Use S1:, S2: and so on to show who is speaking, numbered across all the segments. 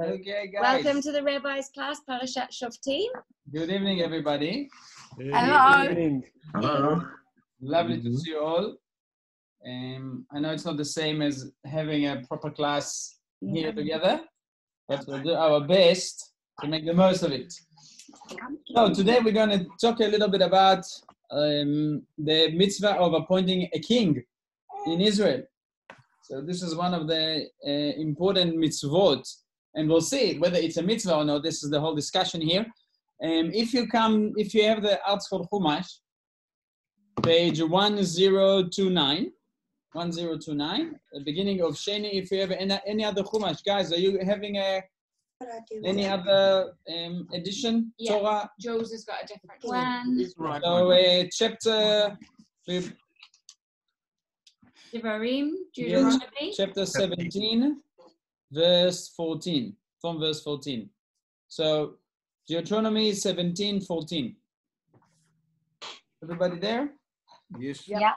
S1: Okay, guys.
S2: Welcome to the Rabbi's class, Parashat Shoftim.
S1: Good evening, everybody.
S3: Hello.
S4: Hello.
S1: Lovely to see you all. I know it's not the same as having a proper class here together, but we'll do our best to make the most of it. So today we're going to talk a little bit about the mitzvah of appointing a king in Israel. So this is one of the important mitzvot, and we'll see whether it's a mitzvah or not. This is the whole discussion here. If you have the Arts for Chumash, page 1029, the beginning of Sheni. If you have any other Chumash, guys, are you having any other edition?
S2: Yeah.
S1: Torah?
S2: Jules has got a different one.
S1: So chapter
S2: Devarim,
S1: yes,
S2: Deuteronomy.
S1: chapter 17, verse 14, from verse 14. So Deuteronomy 17:14. Everybody there?
S4: Yes.
S3: Yeah.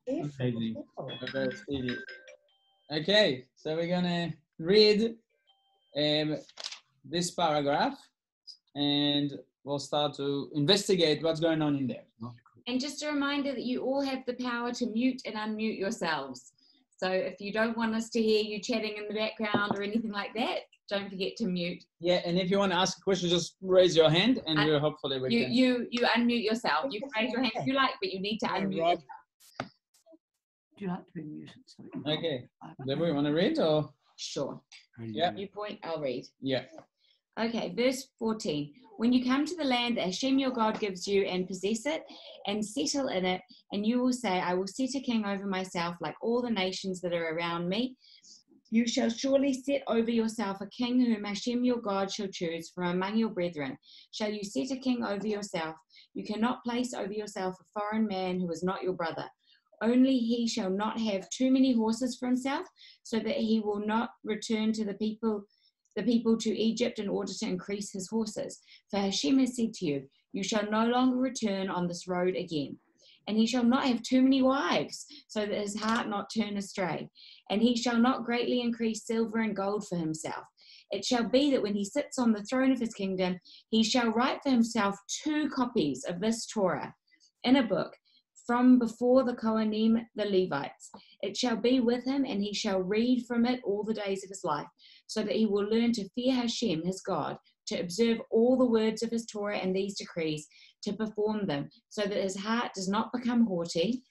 S1: Amazing. Okay, so we're gonna read this paragraph, and we'll start to investigate what's going on in there.
S2: And just a reminder that you all have the power to mute and unmute yourselves. So if you don't want us to hear you chatting in the background or anything like that, don't forget to mute.
S1: Yeah, and if you want to ask a question, just raise your hand, and we'll hopefully we can.
S2: You unmute yourself. You can raise your hand if you like, but you need to unmute yourself.
S3: Do you like to be muted?
S1: Okay. Deborah, you want to read or?
S2: Sure.
S1: Yeah.
S2: You point, I'll read.
S1: Yeah.
S2: Okay, verse 14. When you come to the land that Hashem your God gives you and possess it and settle in it, and you will say, I will set a king over myself like all the nations that are around me. You shall surely set over yourself a king whom Hashem your God shall choose from among your brethren. Shall you set a king over yourself? You cannot place over yourself a foreign man who is not your brother. Only he shall not have too many horses for himself, so that he will not return to the people to Egypt in order to increase his horses. For Hashem has said to you, you shall no longer return on this road again. And he shall not have too many wives, so that his heart not turn astray. And he shall not greatly increase silver and gold for himself. It shall be that when he sits on the throne of his kingdom, he shall write for himself 2 copies of this Torah in a book from before the Kohanim, the Levites. It shall be with him, and he shall read from it all the days of his life, so that he will learn to fear Hashem, his God, to observe all the words of his Torah and these decrees, to perform them, so that his heart does not become haughty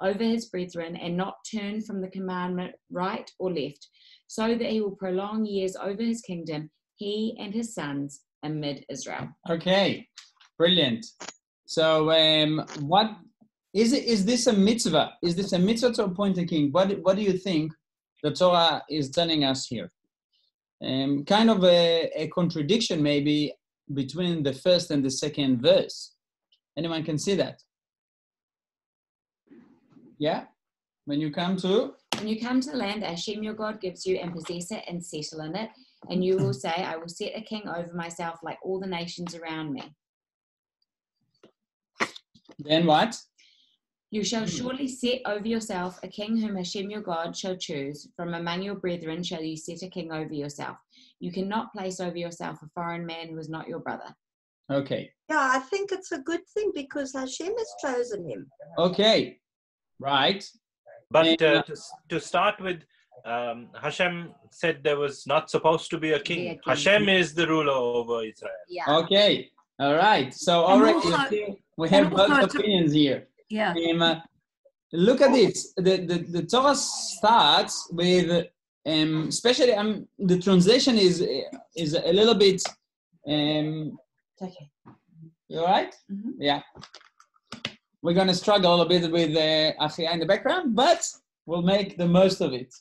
S2: over his brethren and not turn from the commandment right or left, so that he will prolong years over his kingdom, he and his sons amid Israel.
S1: Okay, brilliant. So what is it? Is this a mitzvah? Is this a mitzvah to appoint a king? What do you think the Torah is telling us here? Kind of a contradiction maybe between the first and the second verse. Anyone can see that? Yeah? When you come to
S2: the land that Hashem your God gives you and possess it and settle in it, and you will say, I will set a king over myself like all the nations around me.
S1: Then what?
S2: You shall surely set over yourself a king whom Hashem your God shall choose. From among your brethren shall you set a king over yourself. You cannot place over yourself a foreign man who is not your brother.
S1: Okay.
S5: Yeah, I think it's a good thing because Hashem has chosen him.
S1: Okay. Right.
S4: But to start with, Hashem said there was not supposed to be a king. Hashem is the ruler over Israel.
S2: Yeah.
S1: Okay. All right. So already we have both opinions here.
S3: Yeah.
S1: Look at this. The Torah starts with, especially the translation is a little bit.
S2: Okay.
S1: You all right?
S2: Mm-hmm.
S1: Yeah. We're gonna struggle a little bit with Achia in the background, but we'll make the most of it.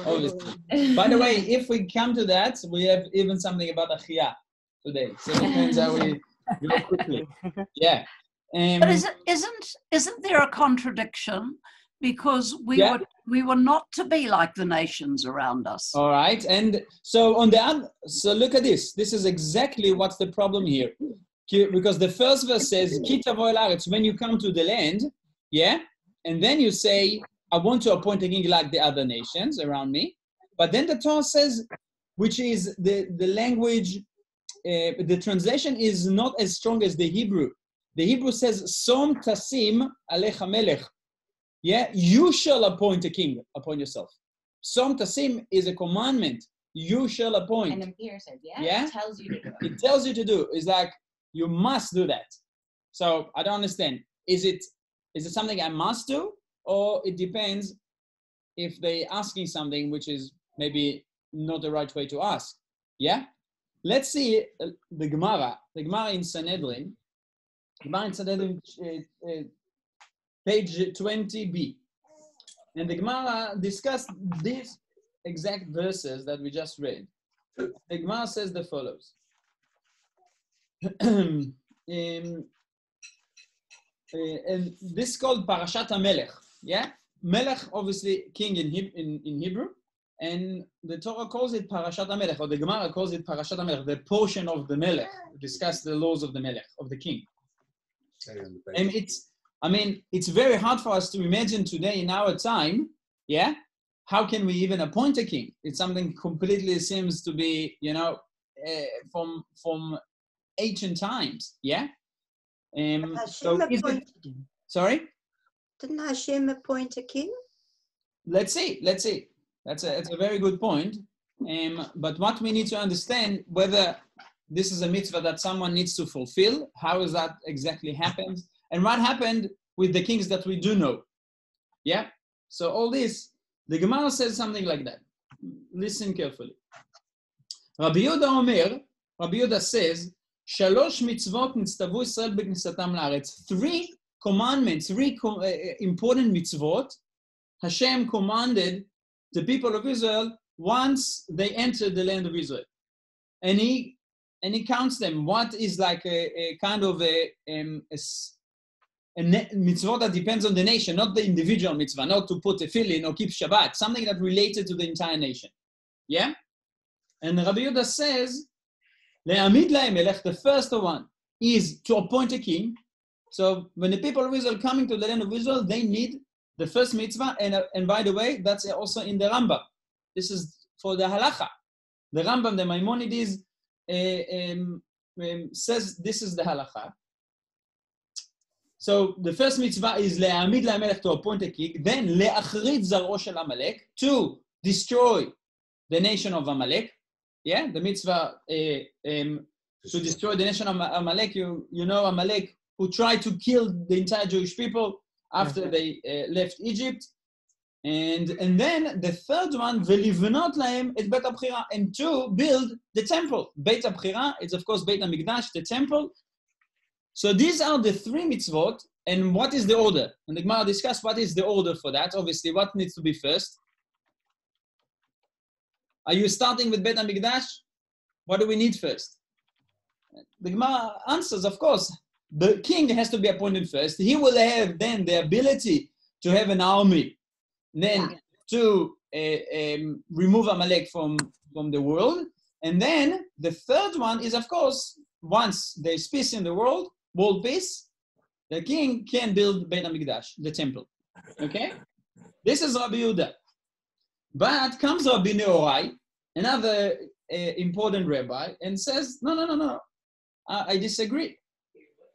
S1: Obviously. By the way, if we come to that, we have even something about Achia today. So it depends how we go quickly. Yeah.
S3: But isn't there a contradiction? Because we were not to be like the nations around us.
S1: All right, and so so look at this. This is exactly what's the problem here, because the first verse says, "Ki tavo el haaretz," when you come to the land, yeah, and then you say, "I want to appoint a king like the other nations around me," but then the Torah says, which is the language, the translation is not as strong as the Hebrew. The Hebrew says, Som tasim alecha melech. Yeah, you shall appoint a king upon yourself. Som tasim is a commandment. You shall appoint.
S2: An imperative, yeah?
S1: Yeah?
S2: It tells you to do it.
S1: It tells you to do. It's like, you must do that. So I don't understand. Is it something I must do? Or it depends if they're asking something which is maybe not the right way to ask. Yeah? Let's see the Gemara. The Gemara in Sanhedrin. Gemara in Sanhedrin, page 20b. And the Gemara discussed these exact verses that we just read. The Gemara says the follows. And this is called Parashat HaMelech. Yeah? Melech, obviously, king in Hebrew. And the Torah calls it Parashat HaMelech, or the Gemara calls it Parashat HaMelech, the portion of the Melech, discuss the laws of the Melech, of the king. And it's very hard for us to imagine today in our time, yeah? How can we even appoint a king? It's something completely seems to be, from ancient times, yeah? Sorry?
S5: Didn't Hashem appoint a king?
S1: Let's see. That's a very good point. But what we need to understand, whether this is a mitzvah that someone needs to fulfill, how is that exactly happens, and what happened with the kings that we do know. Yeah? So all this, the Gemara says something like that. Listen carefully. Rabbi Yehuda says, Shalosh mitzvot nitztavu Yisrael b'knisatam la'aretz. 3 commandments, 3 important mitzvot, Hashem commanded the people of Israel once they entered the land of Israel. And he counts them. What is like a kind of a mitzvah that depends on the nation, not the individual mitzvah, not to put a tefillin or keep Shabbat, something that related to the entire nation. Yeah? And Rabbi Yehuda says, Le'amid la'hem melech, the first one is to appoint a king. So when the people of Israel coming to the land of Israel, they need the first mitzvah, and by the way, that's also in the Rambam. This is for the halacha. The Rambam, the Maimonides, says this is the halacha. So the first mitzvah is le'amid la'melech, to appoint a king. Then le'achrid zaro shel Amalek, to destroy the nation of Amalek. Yeah, the mitzvah to destroy the nation of Amalek. You know Amalek, who tried to kill the entire Jewish people after they left Egypt. And then the third one, velivnot lahem et bet habchira, and to build the temple. Beit habchira, it's of course Beit HaMikdash, the temple. So these are the 3 mitzvot, and what is the order? And the Gemara discussed what is the order for that. Obviously, what needs to be first? Are you starting with Beit HaMikdash? What do we need first? The Gemara answers, of course, the king has to be appointed first. He will have then the ability to have an army, then to remove Amalek from the world. And then the third one is, of course, once there's peace in the world peace, the king can build Beit HaMikdash, the temple. Okay? This is Rabbi Yehuda. But comes Rabbi Nehorai, another important rabbi, and says, no, I disagree.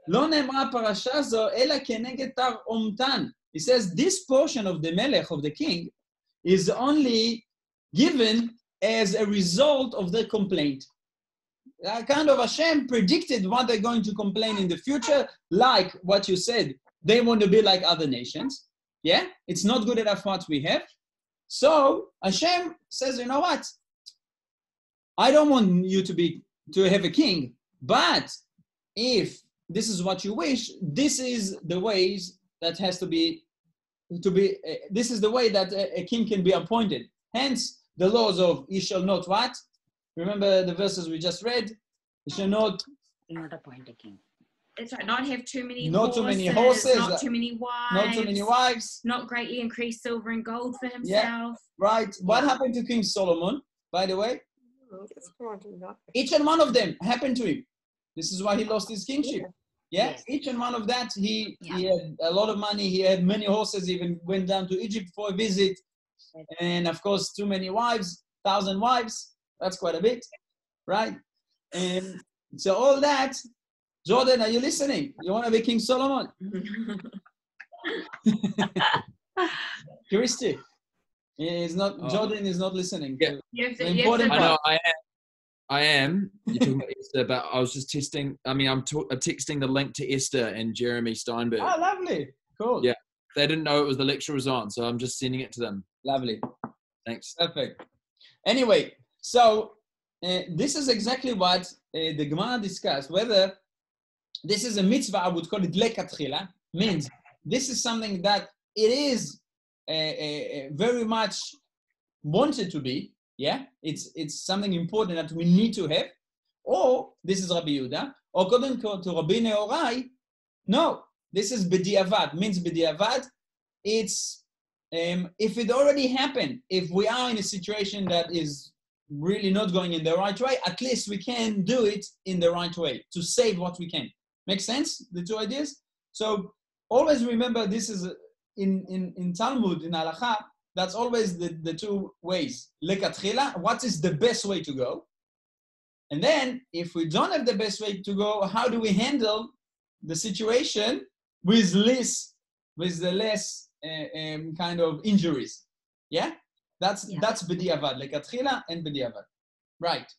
S1: Lo ne'emra parasha zo ela keneged tar omtan. He says this portion of the melech, of the king, is only given as a result of the complaint. Kind of Hashem predicted what they're going to complain in the future, like what you said, they want to be like other nations. Yeah, it's not good enough what we have. So Hashem says, you know what? I don't want you to have a king, but if this is what you wish, this is the ways that has to be, this is the way that a king can be appointed. Hence, the laws of you shall not what? Remember the verses we just read? You shall not
S2: appoint a king. That's right. Not have too many
S1: horses.
S2: Not too many wives.
S1: Not too many wives.
S2: Not greatly increase silver and gold for himself.
S1: Yeah, right. What happened to King Solomon, by the way? Each and one of them happened to him. This is why he lost his kingship. Yeah? Yes. Each and one of that, he had a lot of money. He had many horses. He even went down to Egypt for a visit. And of course, too many wives, 1,000 wives. That's quite a bit, right? And so all that, Jordan, are you listening? You want to be King Solomon? Christy is not. Jordan is not listening.
S6: Yeah.
S1: Important
S6: I know. I am. You're talking about Esther, but I was just testing. I mean, I'm texting the link to Esther and Jeremy Steinberg.
S1: Oh, lovely. Cool.
S6: Yeah. They didn't know it was the lecture was on, so I'm just sending it to them.
S1: Lovely.
S6: Thanks.
S1: Perfect. Anyway, so this is exactly what the Gemara discussed. Whether this is a mitzvah, I would call it lekatchila, means this is something that it is very much wanted to be. Yeah, it's something important that we need to have. Or this is Rabbi Yehuda. Or according to Rabbi Nehorai, no, this is b'diavad. Means b'diavad, it's if it already happened, if we are in a situation that is really not going in the right way, at least we can do it in the right way to save what we can. Make sense? The two ideas. So always remember, this is in Talmud, in Halacha. That's always the two ways. Lekatchila, what is the best way to go? And then, if we don't have the best way to go, how do we handle the situation with the less kind of injuries? Yeah? That's b'diavad, lekatchila and b'diavad. Right.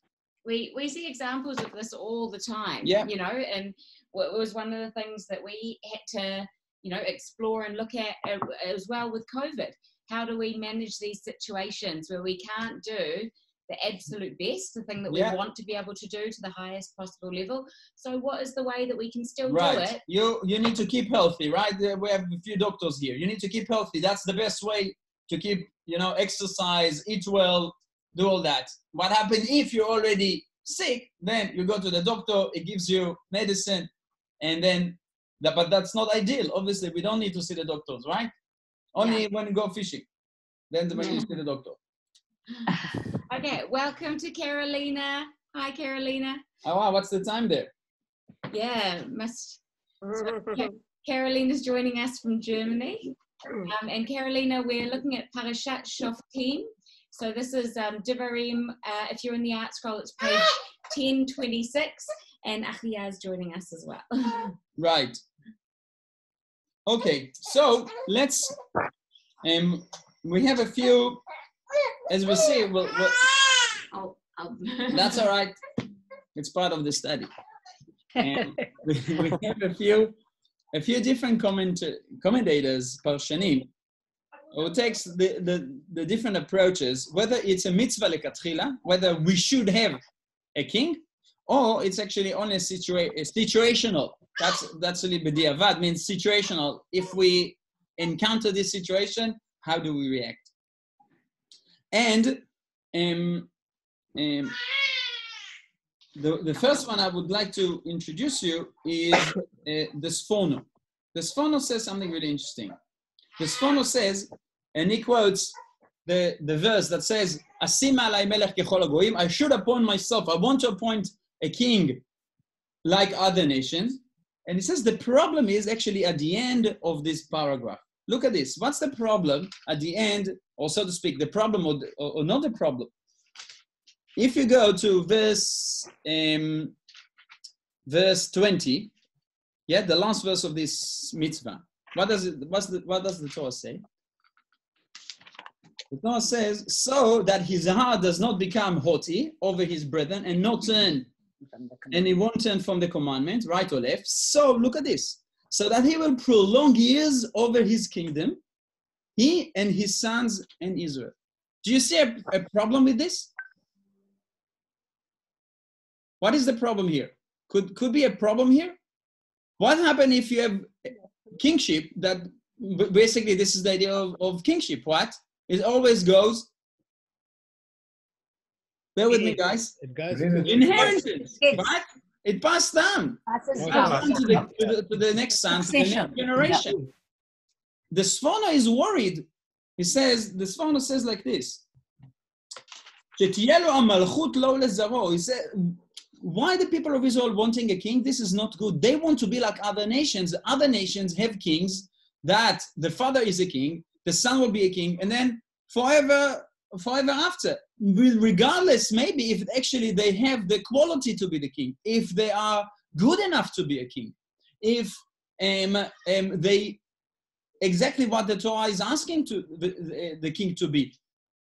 S2: We see examples of this all the time.
S1: Yeah.
S2: You know, and it was one of the things that we had to, explore and look at as well with COVID. How do we manage these situations where we can't do the absolute best, the thing that we want to be able to do to the highest possible level? So what is the way that we can still do it?
S1: You need to keep healthy, right? We have a few doctors here. You need to keep healthy. That's the best way to keep, exercise, eat well, do all that. What happens if you're already sick? Then you go to the doctor, it gives you medicine, and then, but that's not ideal. Obviously, we don't need to see the doctors, right? Only when you go fishing, then when you see the doctor.
S2: Okay, welcome to Carolina. Hi, Carolina.
S1: Oh, wow, what's the time there?
S2: Yeah, Carolina's joining us from Germany. And Carolina, we're looking at Parashat Shoftim. So this is Devarim. If you're in the art scroll, it's page 1026. And Achia is joining us as well.
S1: Right. Okay, so let's, we have a few, as we see, that's all right. It's part of the study. And we have a few different commentators, Parshanim, who takes the different approaches, whether it's a mitzvah lekatchila, whether we should have a king, or it's actually only situational. That's really b'diavad, means situational. If we encounter this situation, how do we react? And the first one I would like to introduce you is the Sforno. The Sforno says something really interesting. The Sforno says, and he quotes the verse that says, "Asim alai melech kechol hagoyim." I should appoint myself. I want to appoint a king like other nations. And he says the problem is actually at the end of this paragraph. Look at this. What's the problem at the end, or so to speak, the problem or not the problem? If you go to verse 20, yeah, the last verse of this mitzvah, what does the Torah say? The Torah says, so that his heart does not become haughty over his brethren and he won't turn from the commandment, right or left. So look at this. So that he will prolong years over his kingdom, he and his sons and Israel. Do you see a problem with this? What is the problem here? Could be a problem here? What happens if you have kingship that, basically this is the idea of kingship, what? It always goes, bear with me guys,
S7: It goes
S1: inheritance, right? It passed down to the next son, to the next generation. Yeah. The Sforno is worried. The Sforno says like this. He said, why the people of Israel wanting a king? This is not good. They want to be like other nations. Other nations have kings that the father is a king, the son will be a king, and then forever forever after, regardless maybe if actually they have the quality to be the king, if they are good enough to be a king, if they exactly what the Torah is asking to the king to be,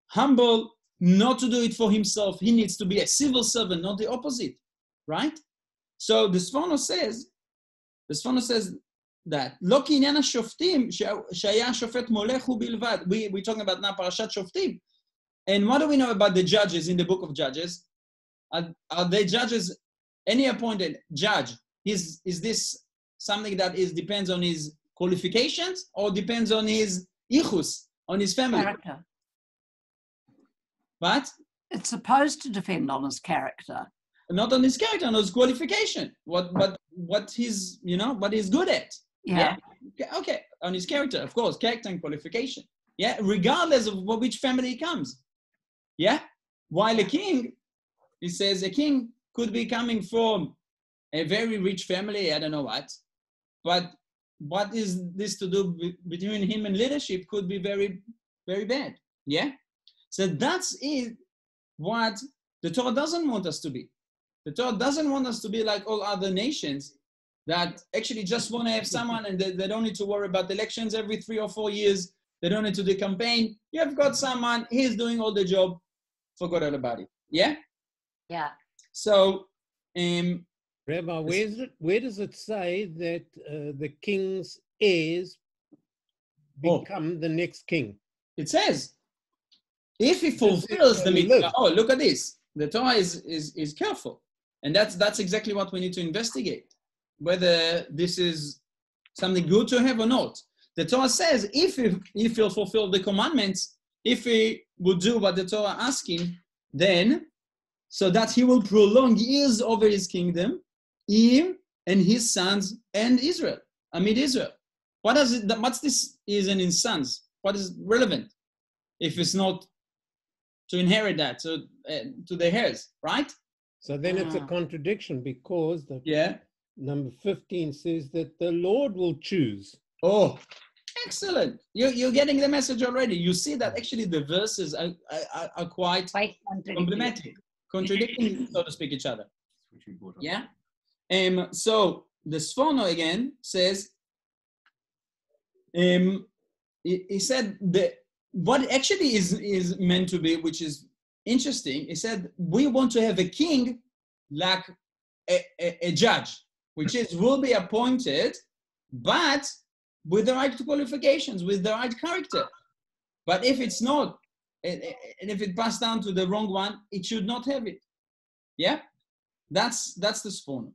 S1: humble, not to do it for himself. He needs to be a civil servant, not the opposite, right? So the Sforno says that Lo k'inyan hashoftim shaya shofet molech hu bilvad. We're talking about now Parashat Shoftim. And what do we know about the judges in the book of Judges? Are they judges, any appointed judge? Is this something that depends on his qualifications or depends on his ichus, on his family?
S3: Character.
S1: But
S3: It's supposed to depend on his character.
S1: not on his character, on his qualification. What he's what he's good at.
S3: Yeah.
S1: Okay, on his character, of course, character and qualification. Yeah, regardless of which family he comes. Yeah, while a king, he says a king could be coming from a very rich family, I don't know what, but what is this to do between him and leadership could be very, very bad. Yeah, so that's it. What the Torah doesn't want us to be. The Torah doesn't want us to be like all other nations that actually just want to have someone and they don't need to worry about elections every 3 or 4 years. They don't need to do campaign. You have got someone, he's doing all the job, forgot all about it. Yeah?
S2: Yeah.
S1: So,
S7: Rabbi, where does it say that the king's heirs become the next king?
S1: it says, if he fulfills the mitzvah, look at this. The Torah is careful. And that's exactly what we need to investigate, whether this is something good to have or not. The Torah says if he'll fulfill the commandments, if he would do what the Torah asks him, then so that he will prolong years over his kingdom, him and his sons and Israel, amid Israel. What's this is in his sons? What is relevant if it's not to inherit that to the heirs, right?
S7: So then it's a contradiction because number 15 says that the Lord will choose.
S1: Oh, excellent. You're getting the message already. You see that actually the verses are quite contradicting, so to speak, each other. Yeah? So the Sforno again says, he said that what actually is meant to be, which is interesting, he said, we want to have a king like a judge, which will be appointed, but with the right qualifications, with the right character. But if it's not, and if it passed down to the wrong one, it should not have it. Yeah? That's the Sforno.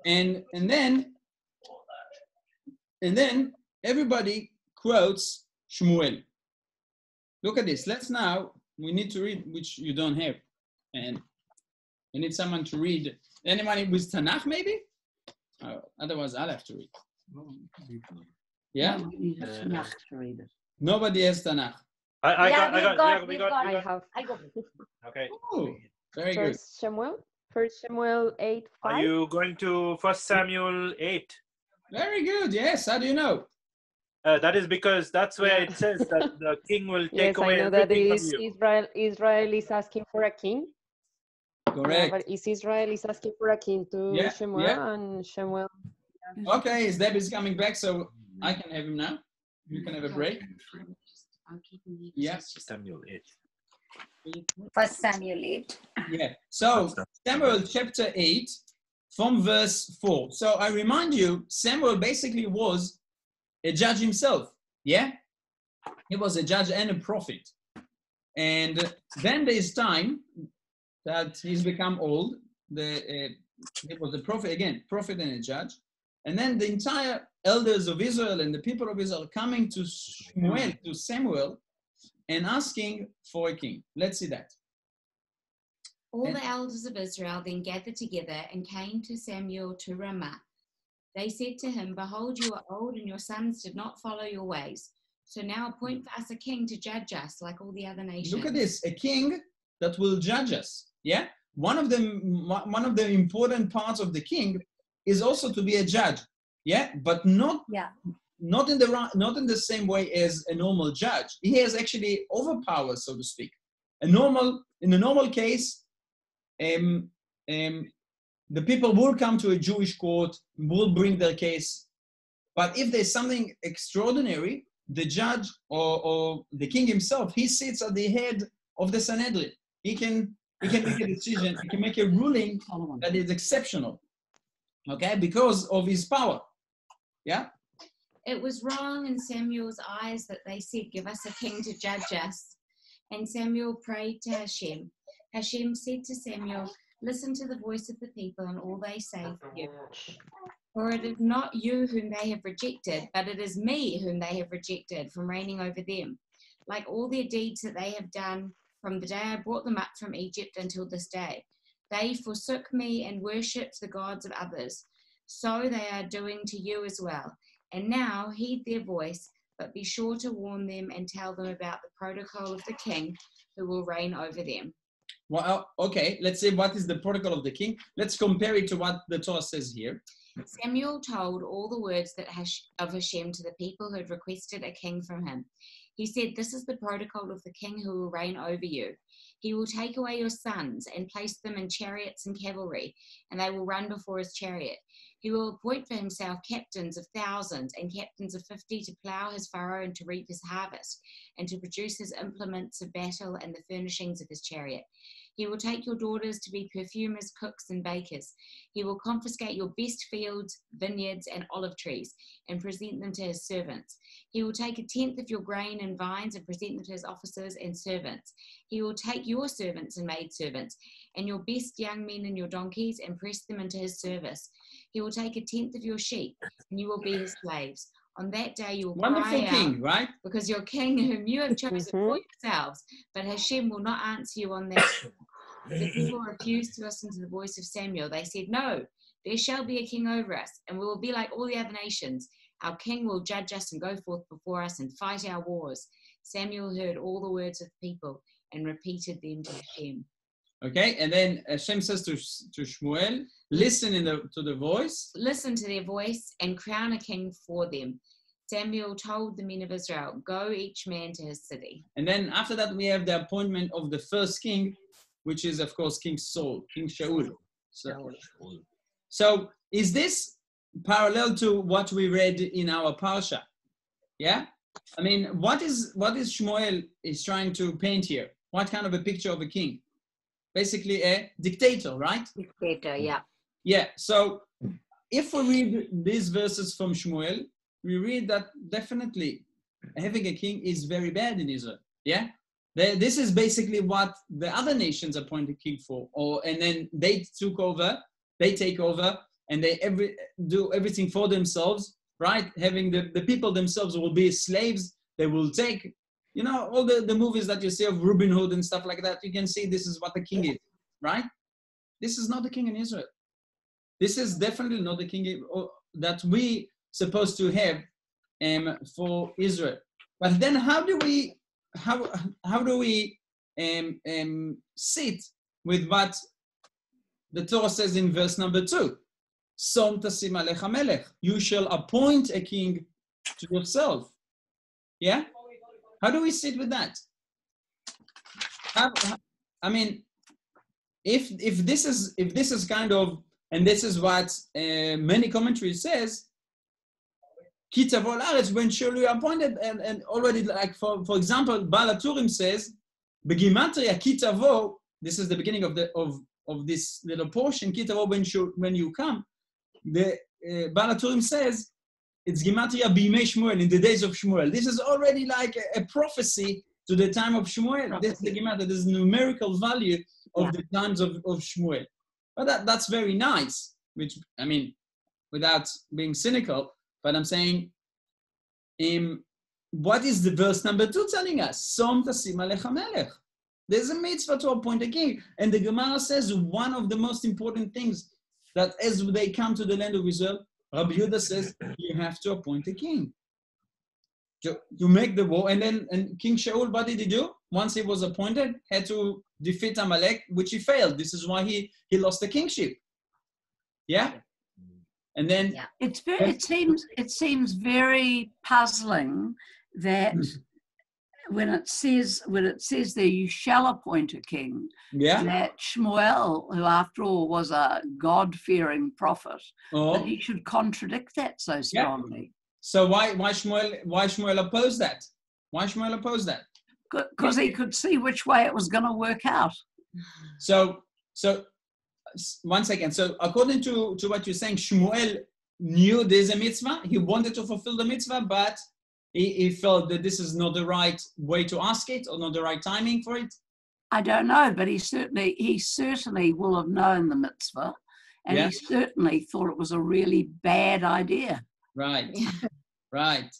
S1: And then everybody quotes Shmuel. Look at this. We need to read, which you don't have. And we need someone to read. Anybody with Tanach, maybe? Otherwise, I'll have to read. Yeah? Nobody has Tanach.
S4: I got. Okay.
S1: Oh, very good.
S8: First Samuel 8:5.
S4: Are you going to 1 Samuel 8?
S1: Very good. Yes. How do you know?
S4: That is because that's where it says that the king will take away
S8: I know that
S4: everything from you.
S8: Israel is asking for a king.
S1: Correct.
S8: But Israel is asking for a king to Shemuel and Shemuel.
S1: Okay, his Deb is coming back, so I can have him now. You can have a break. Yeah.
S4: Samuel 8.
S3: 1 Samuel 8.
S1: Yeah. So Samuel chapter 8 from verse 4. So I remind you, Samuel basically was a judge himself. Yeah? He was a judge and a prophet. And then there's time that he's become old. He was a prophet again, prophet and a judge. And then the entire elders of Israel and the people of Israel coming to Samuel, and asking for a king. Let's see that.
S2: All the elders of Israel then gathered together and came to Samuel to Ramah. They said to him, behold, you are old and your sons did not follow your ways. So now appoint for us a king to judge us like all the other nations.
S1: Look at this, a king that will judge us. Yeah? One of the important parts of the king is also to be a judge. Yeah? But not in the same way as a normal judge. He has actually overpower, so to speak. in a normal case, the people will come to a Jewish court, will bring their case. But if there's something extraordinary, the judge or the king himself, he sits at the head of the Sanhedrin. He can make a decision, he can make a ruling that is exceptional, okay, because of his power. Yeah?
S2: It was wrong in Samuel's eyes that they said, give us a king to judge us. And Samuel prayed to Hashem. Hashem said to Samuel, listen to the voice of the people and all they say for you. For it is not you whom they have rejected, but it is me whom they have rejected from reigning over them. Like all their deeds that they have done from the day I brought them up from Egypt until this day. They forsook me and worshipped the gods of others. So they are doing to you as well. And now heed their voice, but be sure to warn them and tell them about the protocol of the king who will reign over them.
S1: Well, okay, let's say what is the protocol of the king. Let's compare it to what the Torah says here.
S2: Samuel told all the words of Hashem to the people who had requested a king from him. He said, this is the protocol of the king who will reign over you. He will take away your sons and place them in chariots and cavalry, and they will run before his chariot. He will appoint for himself captains of thousands and captains of 50 to plow his furrow and to reap his harvest, and to produce his implements of battle and the furnishings of his chariot. He will take your daughters to be perfumers, cooks, and bakers. He will confiscate your best fields, vineyards, and olive trees, and present them to his servants. He will take 1/10 of your grain and vines and present them to his officers and servants. He will take your servants and maidservants, and your best young men and your donkeys, and press them into his service. He will take 1/10 of your sheep, and you will be his slaves. On that day you will
S1: Wonderful
S2: cry
S1: king,
S2: out,
S1: right?
S2: because your king whom you have chosen for yourselves, but Hashem will not answer you on that. The people refused to listen to the voice of Samuel. They said, no, there shall be a king over us, and we will be like all the other nations. Our king will judge us and go forth before us and fight our wars. Samuel heard all the words of the people and repeated them to Hashem.
S1: Okay, and then Hashem says to Shmuel, listen to the voice.
S2: Listen to their voice and crown a king for them. Samuel told the men of Israel, go each man to his city.
S1: And then after that, we have the appointment of the first king, which is, of course, King Shaul. So is this parallel to what we read in our Parasha? Yeah? I mean, what is Shmuel is trying to paint here? What kind of a picture of a king? Basically a dictator, right?
S8: Dictator, yeah.
S1: Yeah, so if we read these verses from Shmuel, we read that definitely having a king is very bad in Israel. Yeah? This is basically what the other nations appointed king for. And then they take over, and they do everything for themselves, right? Having the people themselves will be slaves. They will take, all the movies that you see of Robin Hood and stuff like that, you can see this is what the king is, right? This is not the king in Israel. This is definitely not the king that we supposed to have for Israel. But then how do we sit with what the Torah says in verse number 2? Som tasim alecha melech. You shall appoint a king to yourself. Yeah? How do we sit with that? I mean, if this is kind of, and this is what many commentaries says, Ki tavo la'aretz, when surely appointed, and already, like for example, Baal HaTurim says, Begimatria Ki tavo, this is the beginning of this little portion, Ki tavo, when you come, the Baal HaTurim says, it's Gematria B'imei Shmuel, in the days of Shmuel. This is already like a prophecy to the time of Shmuel. This is the Gematria, this is numerical value of the times of Shmuel. But that's very nice, which, I mean, without being cynical, but I'm saying, what is the verse number 2 telling us? Som tasim alecha melech. There's a mitzvah to appoint a king. And the Gemara says one of the most important things that as they come to the land of Israel, Rabbi Yehuda says, you have to appoint a king. To make the war. And King Shaul, what did he do? Once he was appointed, had to defeat Amalek, which he failed. This is why he lost the kingship. Yeah? And then
S3: it seems very puzzling that when it says there, you shall appoint a king,
S1: Yeah.
S3: that Shmuel, who after all was a God-fearing prophet, that he should contradict that so strongly.
S1: So why Shmuel opposed that? Why Shmuel opposed that?
S3: Because he could see which way it was going to work out.
S1: So 1 second. So according to what you're saying, Shmuel knew there's a mitzvah. He wanted to fulfill the mitzvah, but he felt that this is not the right way to ask it, or not the right timing for it.
S3: I don't know, but he certainly will have known the mitzvah, and he certainly thought it was a really bad idea.
S1: Right. Right.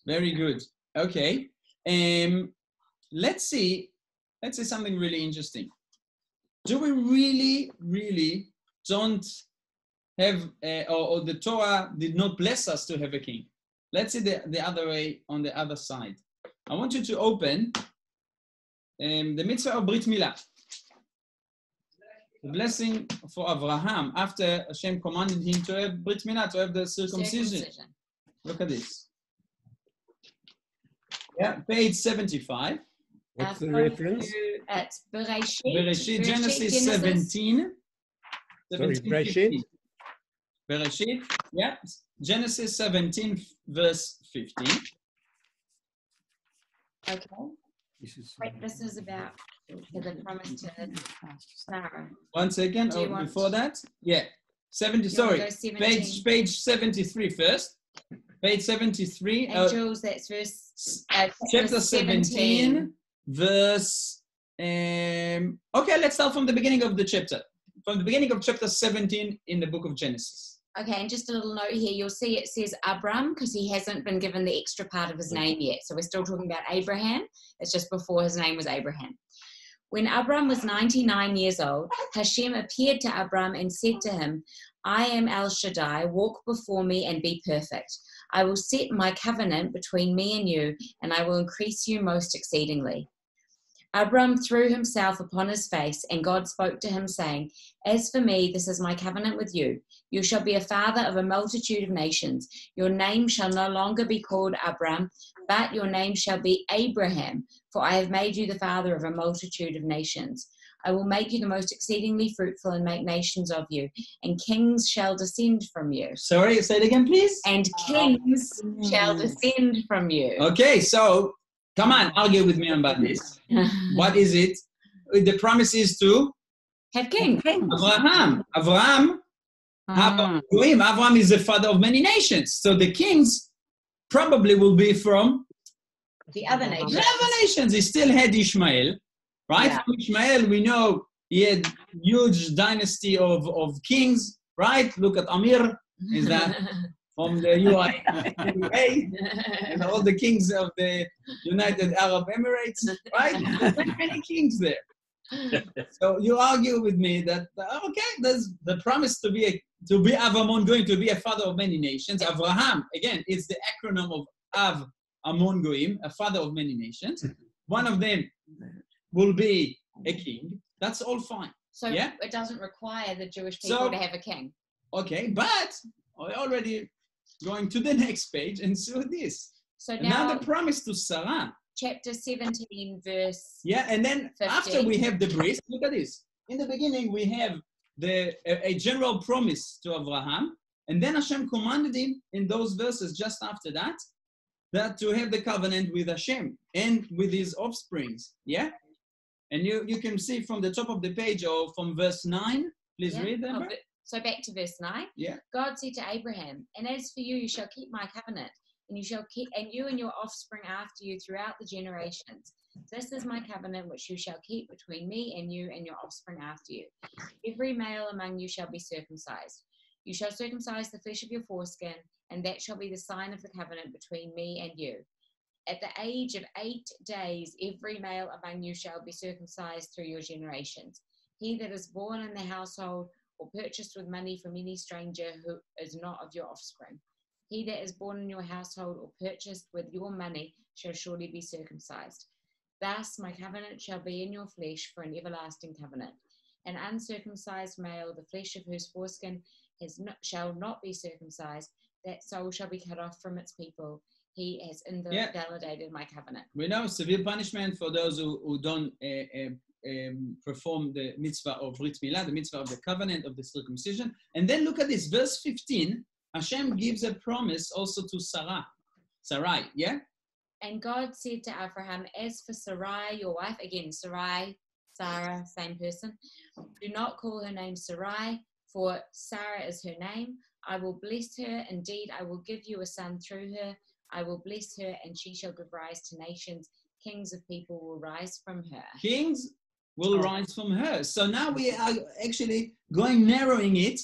S1: Very good. Okay. Let's see something really interesting. Do we really don't have, or the Torah did not bless us to have a king? Let's see the other way, on the other side. I want you to open the mitzvah of Brit Milah. The blessing for Abraham after Hashem commanded him to have Brit Milah, to have the circumcision. Look at this. Yeah, page 75.
S7: What's the reference?
S2: It's
S1: Bereshit, Genesis 17.
S7: Sorry, Bereshit?
S1: Bereshit, yeah. Genesis 17, verse 15.
S2: Okay. Wait, this is about the promise to Sarah.
S1: 1 second, before that? Yeah. 70, sorry. Page 73 first. Page 73.
S2: And Jules, that's verse...
S1: chapter 17, verse... okay, let's start from the beginning of the chapter. From the beginning of chapter 17 in the book of Genesis.
S2: Okay, and just a little note here, you'll see it says Abram because he hasn't been given the extra part of his name yet. So we're still talking about Abraham. It's just before his name was Abraham. When Abram was 99 years old, Hashem appeared to Abram and said to him, I am El Shaddai, walk before me and be perfect. I will set my covenant between me and you, and I will increase you most exceedingly. Abram threw himself upon his face, and God spoke to him, saying, As for me, this is my covenant with you. You shall be a father of a multitude of nations. Your name shall no longer be called Abram, but your name shall be Abraham, for I have made you the father of a multitude of nations. I will make you the most exceedingly fruitful and make nations of you, and kings shall descend from you.
S1: Sorry, say it again, please.
S2: And kings shall descend from you.
S1: Okay, so come on, argue with me about this. What is it? The promise is to
S2: have kings.
S1: Abraham. Abraham is the father of many nations. So the kings probably will be from
S2: the other nations.
S1: The other nations. He still had Ishmael, right?
S2: Yeah.
S1: From Ishmael, we know he had huge dynasty of kings, right? Look at Amir, is that from the UAE, and all the kings of the United Arab Emirates, right? There's many kings there. So you argue with me that there's the promise to be Avamon, going to be a father of many nations. Abraham, again, is the acronym of Av Amon Goim, a father of many nations. One of them will be a king. That's all fine.
S2: So it doesn't require the Jewish people to have a king.
S1: Okay, but we're already going to the next page and see this.
S2: So
S1: now the promise to Sarah.
S2: Chapter 17, verse
S1: and then
S2: 15.
S1: After we have the bris, look at this. In the beginning, we have a general promise to Abraham, and then Hashem commanded him in those verses just after that to have the covenant with Hashem and with his offsprings. Yeah? And you can see from the top of the page or from verse 9, please read that.
S2: So back to verse 9.
S1: Yeah.
S2: God said to Abraham, and as for you, you shall keep my covenant, and you and your offspring after you throughout the generations. This is my covenant which you shall keep between me and you and your offspring after you. Every male among you shall be circumcised. You shall circumcise the flesh of your foreskin, and that shall be the sign of the covenant between me and you. At the age of 8 days, every male among you shall be circumcised through your generations. He that is born in the household or purchased with money from any stranger who is not of your offspring. He that is born in your household or purchased with your money shall surely be circumcised. Thus my covenant shall be in your flesh for an everlasting covenant. An uncircumcised male, the flesh of whose foreskin shall not be circumcised, that soul shall be cut off from its people. he has invalidated my covenant.
S1: We know severe punishment for those who don't perform the mitzvah of Brit Milah, the mitzvah of the covenant of the circumcision. And then look at this, verse 15, Hashem gives a promise also to Sarai, yeah?
S2: And God said to Abraham, as for Sarai, your wife, again, Sarai, Sarah, same person, do not call her name Sarai, for Sarah is her name. I will bless her. Indeed, I will give you a son through her. I will bless her, and she shall give rise to nations. Kings of people will rise from her.
S1: Kings will rise from her. So now we are actually narrowing it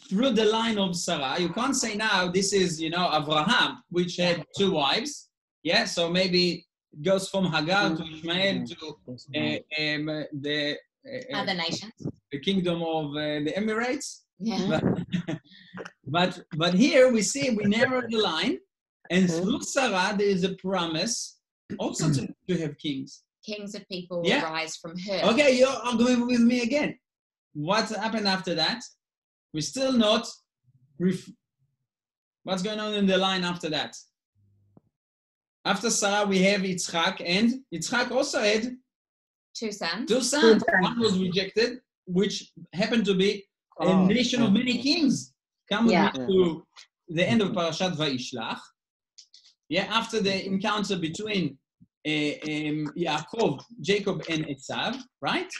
S1: through the line of Sarah. You can't say now this is, Abraham, which had 2 wives. Yeah, so maybe it goes from Hagar to Ishmael to the
S2: other nations,
S1: the kingdom of the Emirates.
S2: Yeah.
S1: But here we see we narrow the line, and through Sarah there is a promise also to have kings.
S2: Kings of people will rise from her.
S1: Okay, you're arguing with me again. What happened after that? We're still not. What's going on in the line after that? After Sarah, we have Yitzchak, and Yitzchak also had
S2: 2 sons.
S1: 2 sons. One was rejected, which happened to be a nation of many kings. Come with me to the end of Parashat Vayishlach. Yeah, after the encounter between Yaakov, Jacob, and Esav, right?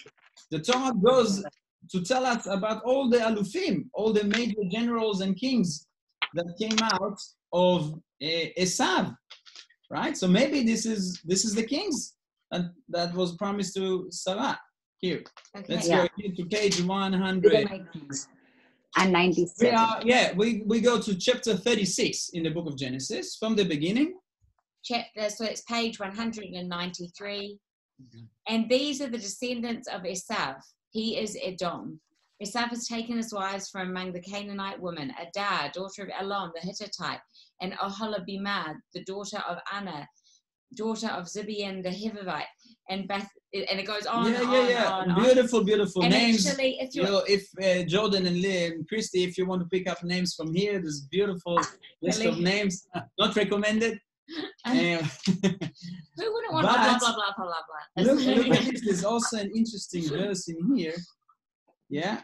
S1: The Torah goes to tell us about all the alufim, all the major generals and kings that came out of Esav, right? So maybe this is the kings that was promised to Sarah. Here, let's go to page 197. We go to chapter 36 in the book of Genesis from the beginning.
S2: So it's page 193. And these are the descendants of Esav. He is Edom. Esav has taken his wives from among the Canaanite women, Adah, daughter of Elon the Hittite, and Oholibamah, the daughter of Anna, daughter of Zibeon the Hivite, and it goes on on.
S1: Beautiful names.
S2: Actually,
S1: if Jordan and Christy, if you want to pick up names from here, there's a beautiful list of names. Not recommended.
S2: Who wouldn't want blah, blah, blah, blah, blah,
S1: blah. Look at this. There's also an interesting verse in here. Yeah.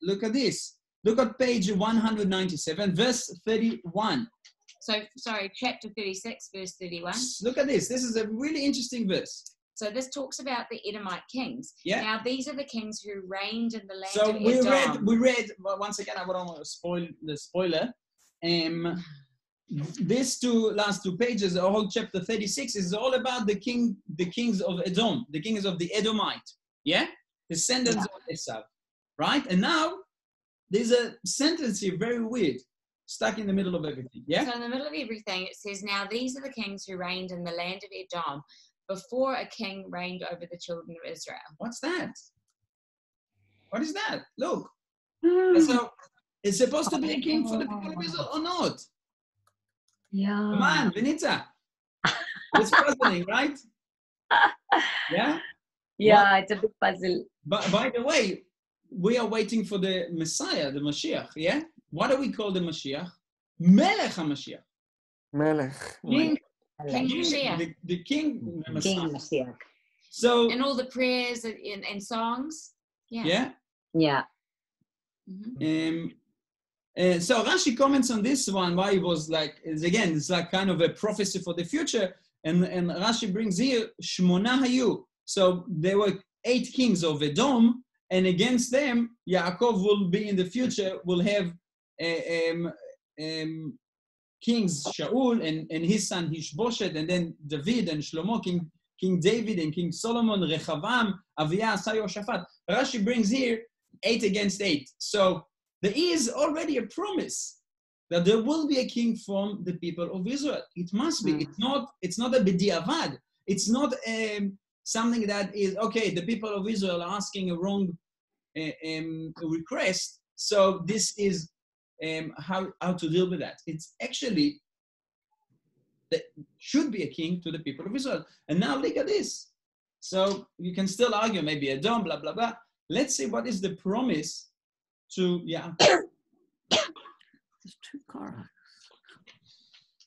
S1: Look at this. Look at page 197, verse 31.
S2: So, sorry, chapter 36, verse 31.
S1: Look at this. This is a really interesting verse.
S2: So this talks about the Edomite kings.
S1: Yeah.
S2: Now, these are the kings who reigned in the land
S1: of Edom. So we read, once again, I don't want to spoil the spoiler. These last two pages, the whole chapter 36 is all about the kings of Edom, the kings of the Edomite. Yeah? Descendants of Esav. Right? And now, there's a sentence here, very weird. Stuck in the middle of everything, yeah?
S2: So in the middle of everything, it says, now these are the kings who reigned in the land of Edom before a king reigned over the children of Israel.
S1: What's that? What is that? Look. So, it's supposed to be a king for the people of Israel or not?
S8: Yeah.
S1: Come on, Benita. It's puzzling, right? Yeah?
S8: Yeah, it's a big puzzle.
S1: But by the way, we are waiting for the Messiah, the Mashiach, yeah? What do we call the Mashiach? Melech HaMashiach.
S9: Melech.
S2: King Mashiach.
S1: The King Messiah.
S8: King Mashiach.
S1: So,
S2: and all the prayers and songs.
S1: Yeah?
S8: Yeah.
S2: Mm-hmm.
S1: So Rashi comments on this one, why it was like, it's like kind of a prophecy for the future. And Rashi brings here, Shmona Hayu. So there were 8 kings of Edom, and against them, Yaakov will be in the future, will have kings Shaul and his son Ishboshet, and then David and Shlomo, King David and King Solomon, Rechavam, Aviyah, Asa, Yoshaphat. Rashi brings here 8 against 8. So there is already a promise that there will be a king from the people of Israel. It must be. It's not a b'diavad. It's not something that is, okay, the people of Israel are asking a wrong request, so this is how to deal with that. It's actually, there should be a king to the people of Israel. And now look at this. So you can still argue maybe Edom, blah, blah, blah. Let's see what is the promise to Yaakov.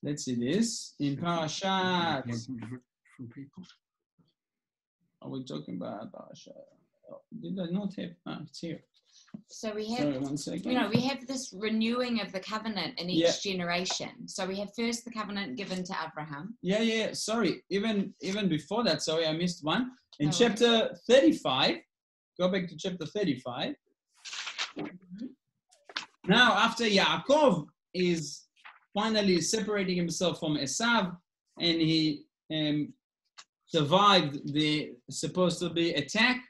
S1: let's see this in Parashat. Are we talking about Parasha? Oh, did I not have? It's here.
S2: So we have,
S1: Sorry, 1 second.
S2: you know, we have this renewing of the covenant in each generation. So we have first the covenant given to Abraham.
S1: Yeah. Sorry, even before that. Sorry, I missed one. In chapter 35, go back to chapter 35. Now, after Yaakov is finally separating himself from Esav, and he survived the supposed to be attack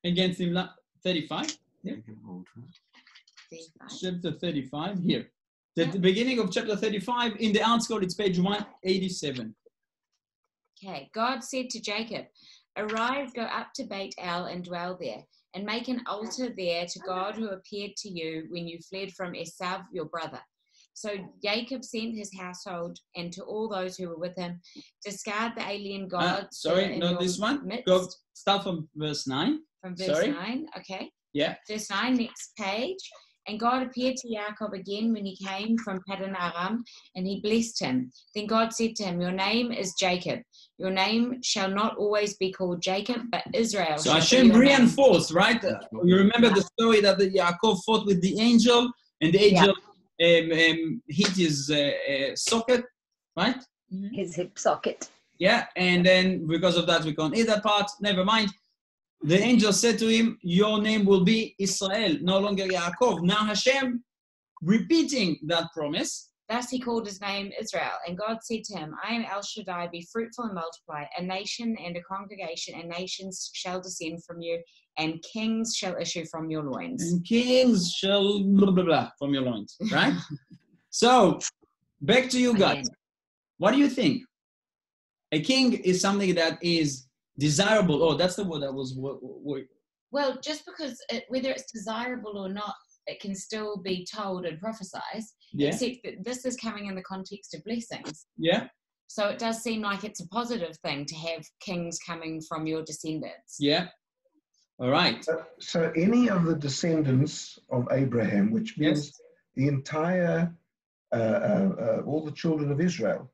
S1: against him. 35. Yeah. Chapter 35 here. The beginning of chapter 35 in the article, it's page 187.
S2: Okay. God said to Jacob, "Arise, go up to Beit El and dwell there, and make an altar there to God who appeared to you when you fled from Esav your brother." So Jacob sent his household and to all those who were with him, discard the alien gods.
S1: Sorry, not this one. Go start from verse 9.
S2: From verse 9, okay.
S1: Yeah.
S2: Verse 9, next page. And God appeared to Yaakov again when he came from Paddan Aram, and he blessed him. Then God said to him, "Your name is Jacob. Your name shall not always be called Jacob, but Israel."
S1: So Hashem reinforced, right? You remember the story that the Yaakov fought with the angel, and the angel hit his socket, right?
S5: His hip socket.
S1: Yeah, and then because of that, we can't eat that part. Never mind. The angel said to him, "Your name will be Israel, no longer Yaakov." Now Hashem repeating that promise.
S2: Thus he called his name Israel. And God said to him, "I am El Shaddai, be fruitful and multiply. A nation and a congregation and nations shall descend from you, and kings shall issue from your loins."
S1: And kings shall blah, blah, blah from your loins, right? So, back to you guys. What do you think? A king is something that is desirable. Oh, that's the word that was.
S2: Well, just because whether it's desirable or not, it can still be told and prophesied.
S1: Yeah.
S2: Except that this is coming in the context of blessings.
S1: Yeah.
S2: So it does seem like it's a positive thing to have kings coming from your descendants.
S1: Yeah. All right.
S9: So any of the descendants of Abraham, which means the entire, all the children of Israel,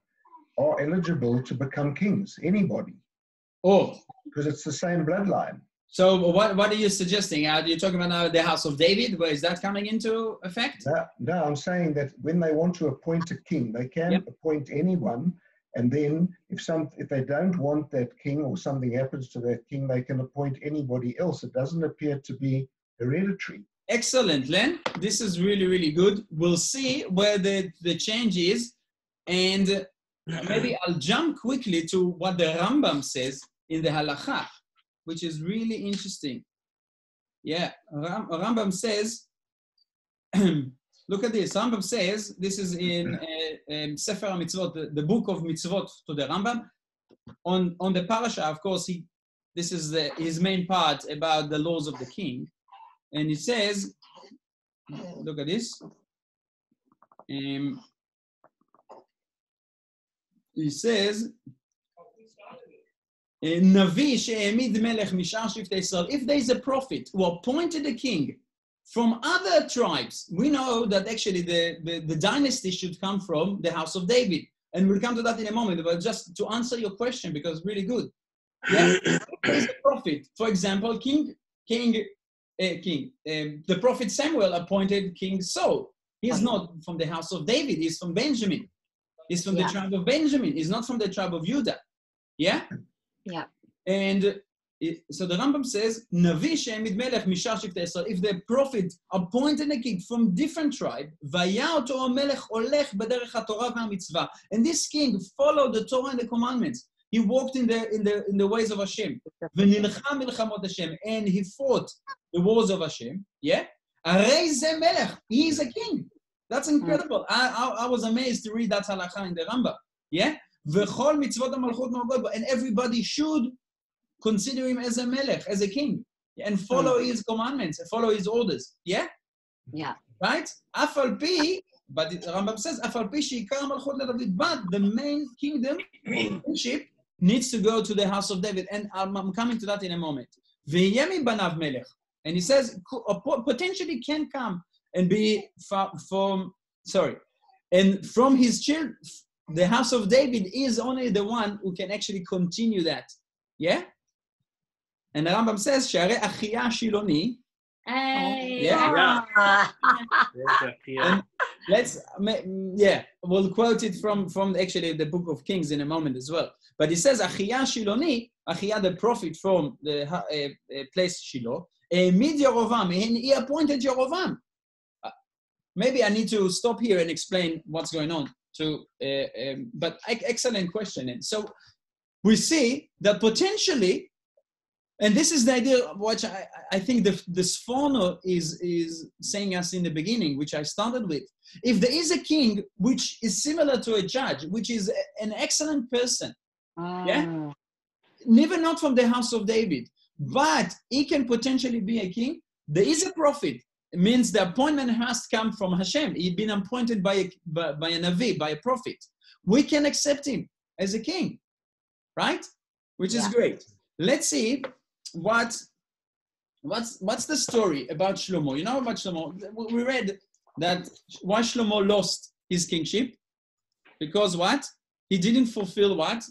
S9: are eligible to become kings. Anybody.
S1: Oh.
S9: Because it's the same bloodline.
S1: So what are you suggesting? Are you talking about now the house of David? Where is that coming into effect?
S9: No, I'm saying that when they want to appoint a king, they can appoint anyone, and then if they don't want that king or something happens to that king, they can appoint anybody else. It doesn't appear to be hereditary.
S1: Excellent, Len. This is really, really good. We'll see where the change is, and maybe I'll jump quickly to what the Rambam says in the Halakha, which is really interesting. Yeah, Rambam says, look at this. Rambam says, this is in Sefer HaMitzvot, the book of Mitzvot to the Rambam. On the Parasha, of course, this is his main part about the laws of the king. And he says, look at this. He says, if there is a prophet who appointed a king from other tribes, we know that actually the dynasty should come from the house of David. And we'll come to that in a moment, but just to answer your question, because it's really good. Yeah, if there is a prophet, for example, the prophet Samuel appointed King Saul. He's not from the house of David, he's from Benjamin. He's from the tribe of Benjamin, he's not from the tribe of Judah. Yeah?
S5: Yeah.
S1: And so the Rambam says, if the prophet appointed a king from different tribe, and this king followed the Torah and the commandments, he walked in the ways of Hashem, and he fought the wars of Hashem, yeah? He is a king. That's incredible. I was amazed to read that halakha in the Rambam, yeah? And everybody should consider him as a melech, as a king, and follow his commandments, and follow his orders. Yeah?
S5: Yeah.
S1: Right? But the Rambam says, but the main kingship needs to go to the house of David. And I'm coming to that in a moment. And he says, potentially can come and be from his children, the house of David is only the one who can actually continue that. Yeah? And the Rambam says, Share Achia Shiloni. Yeah. And we'll quote it from actually the book of Kings in a moment as well. But it says, Achia Shiloni, Achia the prophet from the place Shiloh, mid Yerovam, and he appointed Yerovam. Maybe I need to stop here and explain what's going on. But excellent question. And so we see that potentially, and this is the idea which I think the Sforno is saying us in the beginning, which I started with. If there is a king which is similar to a judge, which is an excellent person, yeah, never not from the house of David, but he can potentially be a king. There is a prophet. It means the appointment has come from Hashem. He's been appointed by a Navi, by a prophet. We can accept him as a king, right? Which is great. Let's see what's the story about Shlomo. You know about Shlomo? We read that why Shlomo lost his kingship. Because what? He didn't fulfill what?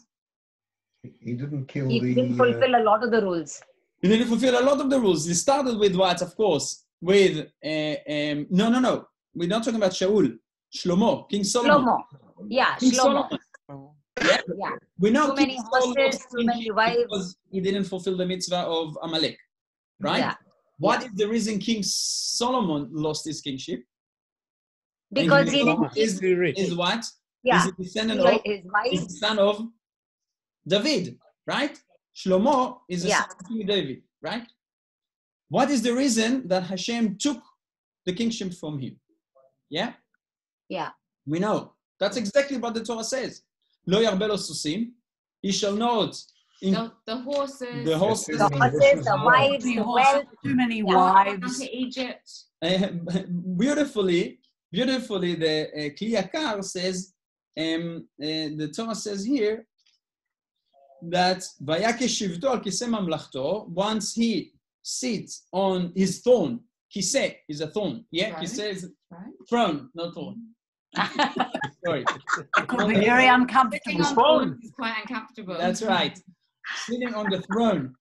S9: He didn't kill
S10: He didn't fulfill a lot of the rules.
S1: He didn't fulfill a lot of the rules. He started with what? Of course. With no. We're not talking about Shaul. Shlomo, King Solomon.
S10: Shlomo. Yeah,
S1: King
S10: Shlomo.
S1: Yeah. We know
S10: too many horses, too many wives.
S1: Because he didn't fulfill the mitzvah of Amalek, right?
S10: Yeah.
S1: What is the reason King Solomon lost his kingship?
S10: Because he didn't.
S1: Is what?
S10: Yeah.
S1: He's a descendant of. He's the son of David, right? Shlomo is a son of King David, right? What is the reason that Hashem took the kingship from him? Yeah?
S10: Yeah.
S1: We know. That's exactly what the Torah says. Lo yarbe lo susim. He shall not.
S2: The horses.
S1: The horses.
S10: The horses, the wives, the wealth.
S3: Too many wives.
S2: To Egypt.
S1: Beautifully, the Kli Yakar says, the Torah says here, that Vayakesh shivto al kiseh mamlachto, once he sits on his throne. Kiseh is a throne. Yeah, kiseh is throne, not throne. Sorry.
S3: It could be very uncomfortable.
S2: Throne is quite uncomfortable.
S1: That's right. Sitting on the throne.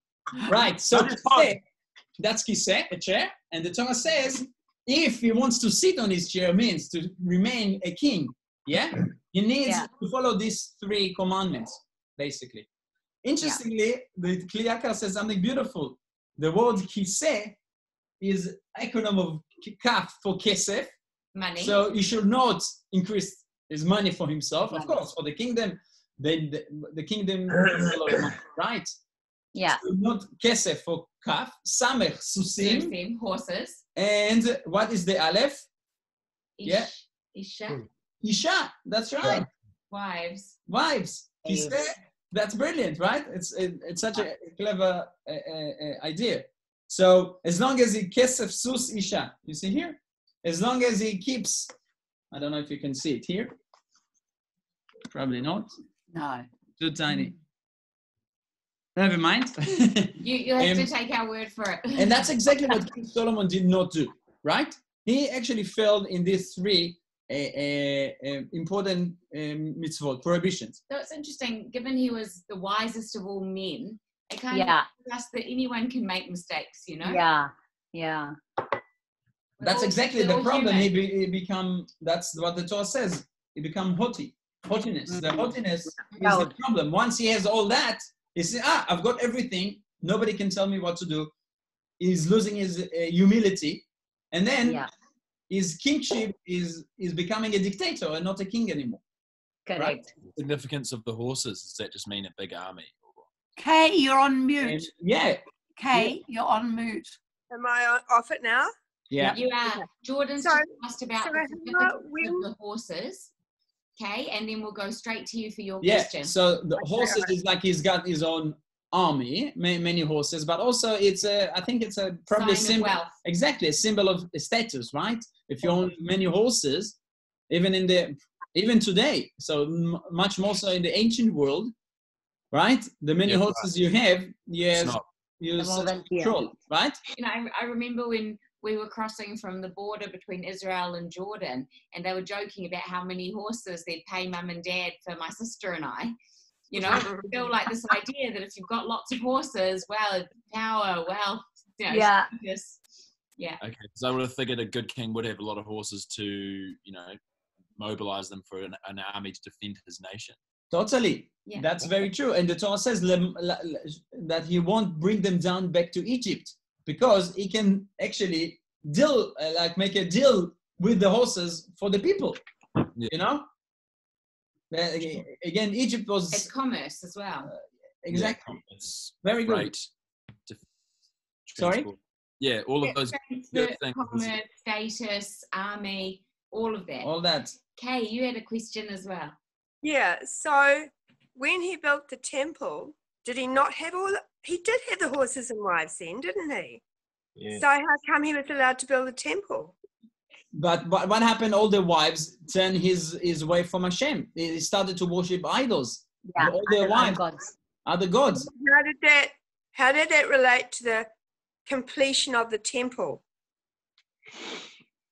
S1: Right. So kiseh, that's kiseh, a chair. And the Torah says, if he wants to sit on his chair, means to remain a king. Yeah? He needs to follow these 3 commandments, basically. Interestingly, the Kli Yakar says something beautiful. The word kiseh is acronym of kaf for kesef.
S2: Money.
S1: So he should not increase his money for himself. Of course, for the kingdom, the kingdom is a lot of money, right?
S10: Yeah.
S1: So not kesef for kaf. Samech susim.
S2: Horses.
S1: And what is the aleph?
S2: Isha.
S1: Isha. That's right.
S2: Wives.
S1: Kiseh. That's brilliant, right? It's such a clever idea. So as long as he kesef sus isha, you see here? As long as he keeps, I don't know if you can see it here. Probably not.
S3: No.
S1: Too tiny. Never mind.
S2: You have to take our word for it.
S1: And that's exactly what King Solomon did not do, right? He actually failed in these 3 important mitzvot, prohibitions.
S2: So it's interesting, given he was the wisest of all men, it kind of suggests that anyone can make mistakes, you know?
S10: Yeah.
S1: That's exactly the problem. He become, that's what the Torah says. He become haughtiness. The haughtiness is the problem. Once he has all that, he says, I've got everything. Nobody can tell me what to do. He's losing his humility. And then his kingship is becoming a dictator and not a king anymore.
S10: Correct.
S1: Right?
S6: The significance of the horses, does that just mean a big army?
S3: Kay, you're on mute.
S1: Kay,
S3: you're on mute.
S11: Am I off it now?
S1: Yeah.
S2: You are. Jordan's asked about the horses. Okay, and then we'll go straight to you for your question.
S1: So the horses is like he's got his own army, many horses, but also it's I think it's a probably symbol. Exactly, a symbol of status, right? If you own many horses, even today, so much more so in the ancient world, right? The many horses you have, you control, right?
S2: You know, I remember when we were crossing from the border between Israel and Jordan, and they were joking about how many horses they'd pay mum and dad for my sister and I. You know, I feel like this idea that if you've got lots of horses, well, power, wealth, you know,
S10: Yeah.
S2: status. Yeah.
S6: Okay, because I would have figured a good king would have a lot of horses to, you know, mobilize them for an army to defend his nation.
S1: Totally.
S2: Yeah.
S1: That's very true. And the Torah says that he won't bring them down back to Egypt because he can actually make a deal with the horses for the people.
S6: Yeah.
S1: You know? Again, Egypt was...
S2: It's commerce as well.
S1: Exactly.
S6: Yeah, it's
S1: very good.
S6: great to
S1: Sorry?
S6: transport. Yeah, all of those good things.
S2: Commerce, status, army, all of that.
S1: All that.
S2: Kay, you had a question as well.
S11: Yeah, so when he built the temple, did he not have he did have the horses and wives then, didn't he?
S4: Yeah.
S11: So how come he was allowed to build the temple?
S1: But what happened? All the wives turned his way from Hashem. They started to worship idols.
S10: Yeah,
S1: And all their wives are the gods.
S11: How did that relate to the completion of the temple?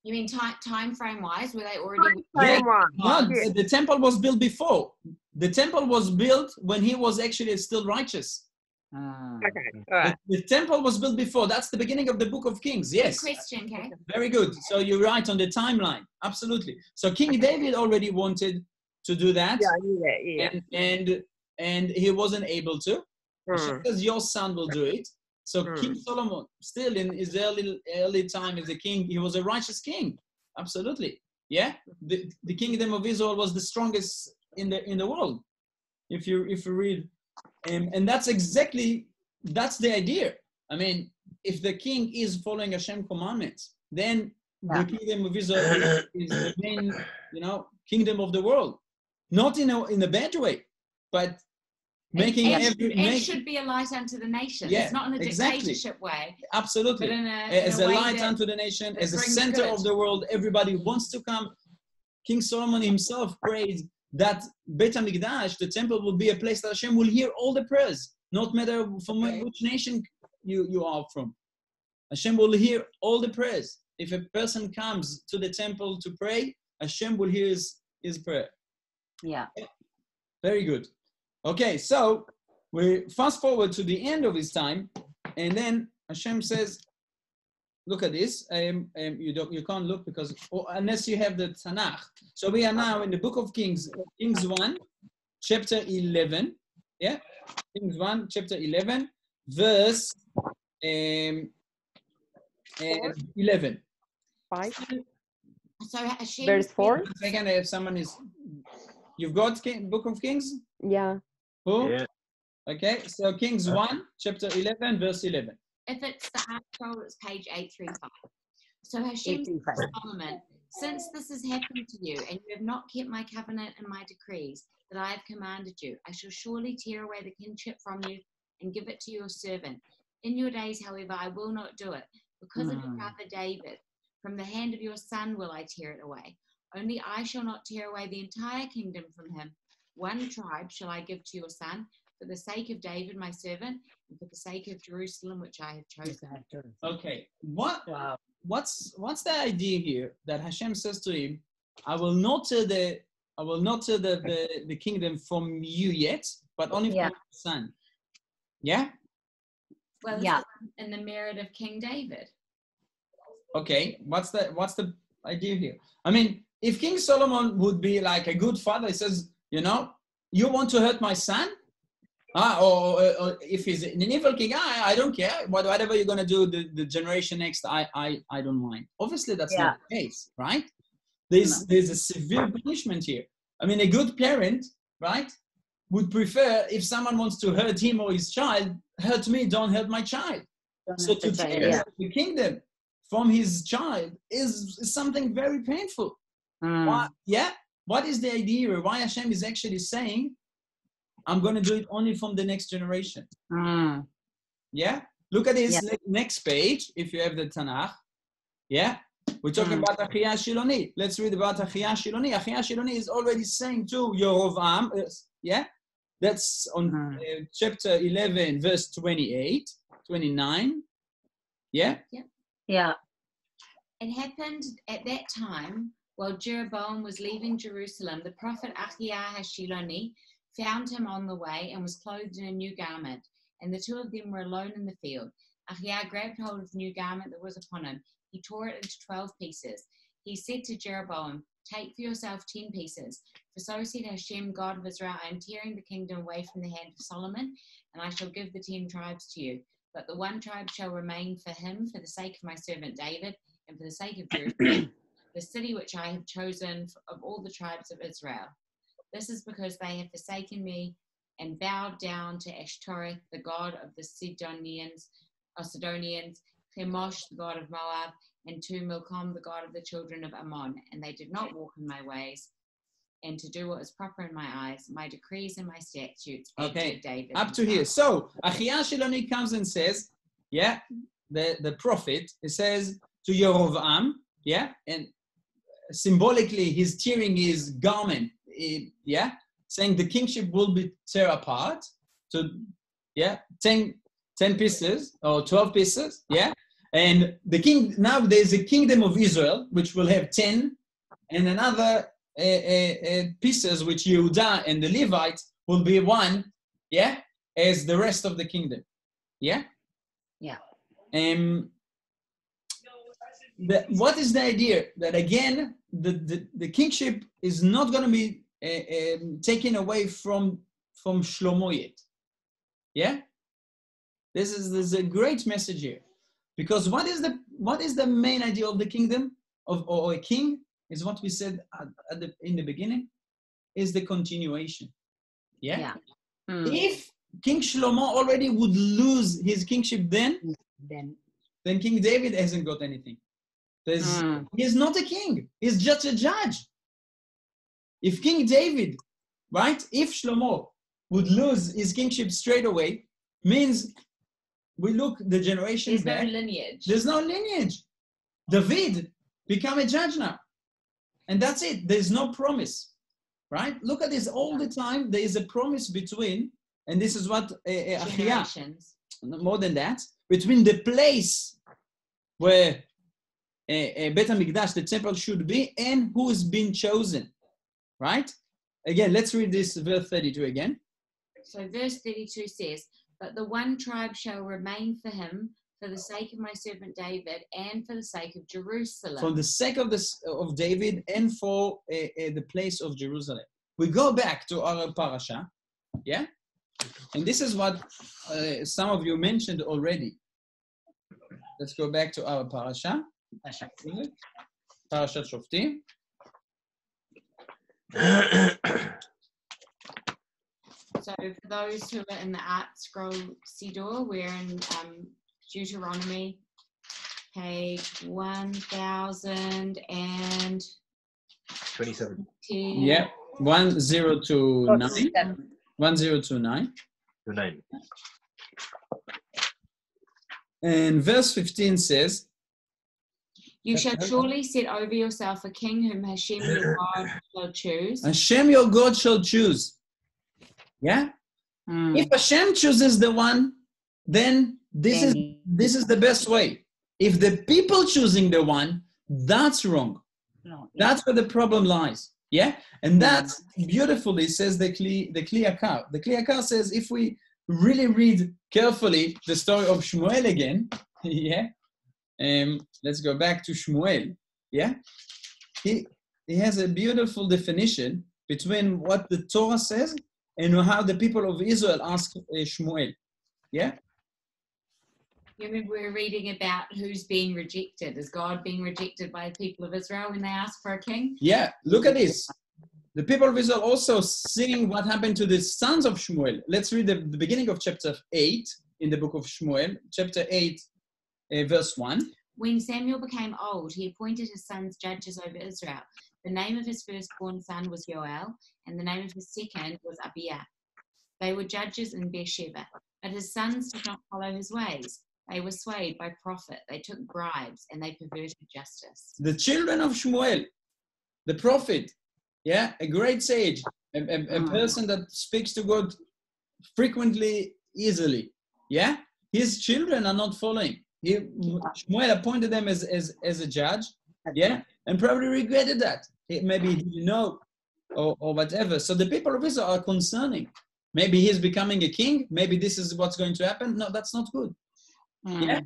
S2: You mean time frame wise? Were they already?
S1: The temple was built before. The temple was built when he was actually still righteous.
S11: Okay, all right.
S1: The temple was built before. That's the beginning of the book of Kings. Yes.
S2: Good question, Kay.
S1: Very good. So you're right on the timeline. Absolutely. So King David already wanted to do that.
S11: Yeah, I knew that. Yeah.
S1: And he wasn't able to. Because your son will do it. So King Solomon, still in his early time as a king, he was a righteous king. Absolutely. Yeah. The kingdom of Israel was the strongest in the world. If you read, and that's the idea. I mean, if the king is following Hashem commandments, then the kingdom of Israel is the main, kingdom of the world. Not in a bad way, but
S2: it should be a light unto the nation.
S1: Yeah,
S2: it's not in a dictatorship way.
S1: Absolutely.
S2: But
S1: as a light unto the nation, as a center of the world, everybody wants to come. King Solomon himself prayed that Beit HaMikdash, the temple, will be a place that Hashem will hear all the prayers, no matter from which nation you are from. Hashem will hear all the prayers. If a person comes to the temple to pray, Hashem will hear his prayer.
S10: Yeah.
S1: Very good. Okay, so we fast forward to the end of his time, and then Hashem says, look at this. You can't look because unless you have the Tanach. So we are now in the book of Kings, Kings 1, chapter 11. Yeah, Kings 1, chapter 11, verse 11.
S8: 5.
S2: So Hashem,
S8: verse 4.
S1: Second, if someone is, you've got book of Kings?
S8: Yeah.
S1: Who?
S4: Yeah.
S1: Okay, so Kings 1, chapter 11, verse 11.
S2: If it's the Ark Scroll, it's page 835. So Hashem said to Solomon, since this has happened to you, and you have not kept my covenant and my decrees that I have commanded you, I shall surely tear away the kinship from you and give it to your servant. In your days, however, I will not do it, because of your father David. From the hand of your son will I tear it away. Only I shall not tear away the entire kingdom from him. One tribe shall I give to your son, for the sake of David my servant, and for the sake of Jerusalem which I have chosen.
S1: Okay, what's the idea here that Hashem says to him, I will not tear the kingdom from you yet, but only from your son. Yeah?
S2: Well, this is in the merit of King David.
S1: Okay, what's the idea here? I mean, if King Solomon would be like a good father, he says, you want to hurt my son? Or if he's an evil king, I don't care. Whatever you're going to do, the generation next, I don't mind. Obviously, that's not the case, right? There's a severe punishment here. I mean, a good parent, right, would prefer if someone wants to hurt him or his child, hurt me, don't hurt my child. So to take the kingdom from his child is something very painful. What is the idea? Why Hashem is actually saying, I'm going to do it only from the next generation. Yeah? Look at this next page, if you have the Tanach. Yeah? We're talking about Achia Shiloni. Let's read about Achia Shiloni. Achia Shiloni is already saying to Yerovam, that's on chapter 11, verse 28, 29. Yeah?
S10: Yeah.
S2: It happened at that time, while Jeroboam was leaving Jerusalem, the prophet Achiah Hashiloni found him on the way and was clothed in a new garment, and the two of them were alone in the field. Achiah grabbed hold of the new garment that was upon him. He tore it into 12 pieces. He said to Jeroboam, "Take for yourself 10 pieces. For so said Hashem, God of Israel, I am tearing the kingdom away from the hand of Solomon, and I shall give the 10 tribes to you. But the one tribe shall remain for him, for the sake of my servant David, and for the sake of Jerusalem, the city which I have chosen of all the tribes of Israel. This is because they have forsaken me and bowed down to Ashtoreth, the god of the Sidonians, Chemosh, the god of Moab, and to Milcom, the god of the children of Ammon. And they did not walk in my ways, and to do what is proper in my eyes, my decrees and my statutes."
S1: Okay,
S2: David
S1: up to here. So Achiah Shiloni comes and says, the prophet, he says to Yerovam, and symbolically he's tearing his garment, saying the kingship will be tear apart to 10 pieces or 12 pieces, and the king, now there's a kingdom of Israel which will have 10, and another pieces which Yehuda and the Levites will be one, as the rest of the kingdom. What is the idea? That again, the kingship is not going to be taken away from Shlomo yet. This is a great message here, because what is the main idea of the kingdom or a king is what we said in the beginning, is the continuation. If King Shlomo already would lose his kingship, then King David hasn't got anything. He's not a king. He's just a judge. If King David, if Shlomo would lose his kingship straight away, means we look the generation back.
S2: There's no lineage.
S1: There's no lineage. David become a judge now. And that's it. There's no promise. Look at this all the time. There is a promise between, and this is what Achiah, more than that, between the place where Bet HaMikdash, the temple, should be, and who has been chosen. Again, let's read this verse 32 again.
S2: So verse 32 says, "But the one tribe shall remain for him, for the sake of my servant David, and for the sake of Jerusalem."
S1: For the sake of David and for the place of Jerusalem. We go back to our Parasha, and this is what some of you mentioned already. Let's go back to our Parasha. Parashat Shoftim.
S2: So for those who are in the Art Scroll Siddur, we're in Deuteronomy, page 1027.
S1: 1029. 1029. And verse 15 says,
S2: "You shall surely set over yourself a king whom Hashem your God shall choose."
S1: Hashem your God shall choose. If Hashem chooses the one, then this is the best way. If the people choosing the one, that's wrong. That's where the problem lies. And that's beautifully says the Kli Yakar. The Kli Yakar says, if we really read carefully the story of Shmuel again, let's go back to Shmuel. He has a beautiful definition between what the Torah says and how the people of Israel ask Shmuel.
S2: You remember we were reading about who's being rejected. Is God being rejected by the people of Israel when they ask for a king?
S1: Look at this. The people of Israel also seeing what happened to the sons of Shmuel. Let's read the beginning of chapter 8 in the book of Shmuel, chapter 8, verse 1.
S2: "When Samuel became old, he appointed his sons judges over Israel. The name of his firstborn son was Yoel, and the name of his second was Abiah. They were judges in Beersheba, but his sons did not follow his ways. They were swayed by profit. They took bribes, and they perverted justice."
S1: The children of Shmuel, the prophet, a great sage, a person that speaks to God frequently, easily. His children are not following. Shmuel appointed them as a judge, yeah, and probably regretted that. Maybe he didn't know, or whatever. So the people of Israel are concerning. Maybe he's becoming a king. Maybe this is what's going to happen. No, that's not good. Yeah.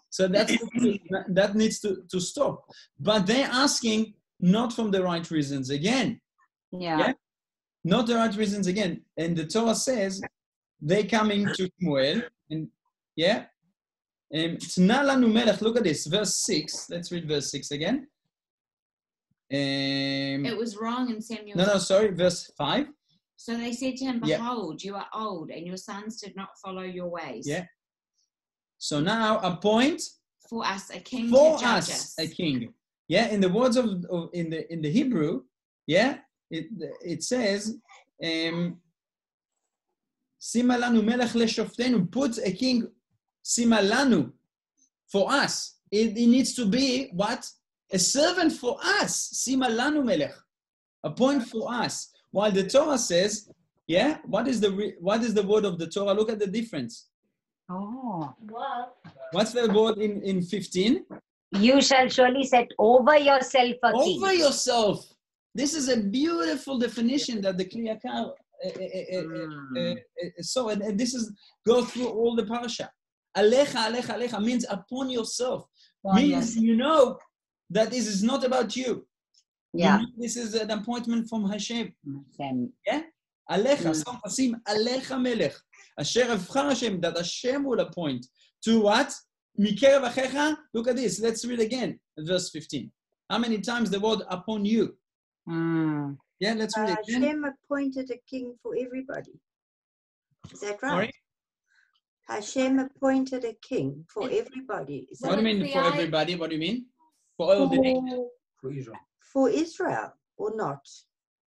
S1: So that needs to stop. But they're asking not from the right reasons again. Yeah. Not the right reasons again. And the Torah says they coming to Shmuel and yeah. Look at this, verse 6. Let's read verse 6 again.
S2: It was wrong in Samuel.
S1: No, sorry, verse 5.
S2: So they said to him, behold, you are old, and your sons did not follow your ways.
S1: Yeah. So now appoint
S2: for us a king
S1: for
S2: to judge
S1: us a king. Yeah, in the words of in the Hebrew, yeah, it says, Sima lanu melech leshoftenu, put a king, Sima lanu, for us. It needs to be what? A servant for us. Sima lanu melech, appoint for us. While the Torah says, yeah, what is the word of the Torah? Look at the difference.
S10: Oh.
S1: What's the word in 15?
S10: You shall surely set over yourself a king.
S1: Over yourself. This is a beautiful definition that the Kli Yakar saw, and this is go through all the Parasha. Alecha, alecha, alecha means upon yourself. Means you know that this is not about you.
S10: Yeah.
S1: You know this is an appointment from Hashem. Yeah? Alecha, Sasim, alecha melech. Asher evchar Hashem, that Hashem will appoint to what? Mikerev achecha. Look at this. Let's read again. Verse 15. How many times the word upon you? Yeah, let's read it again.
S5: Hashem appointed a king for everybody. Is that right?
S1: Sorry?
S5: Hashem appointed a king for everybody. Is
S1: What do you mean for everybody? What do you mean? For all the nations?
S9: For Israel.
S5: For Israel or not?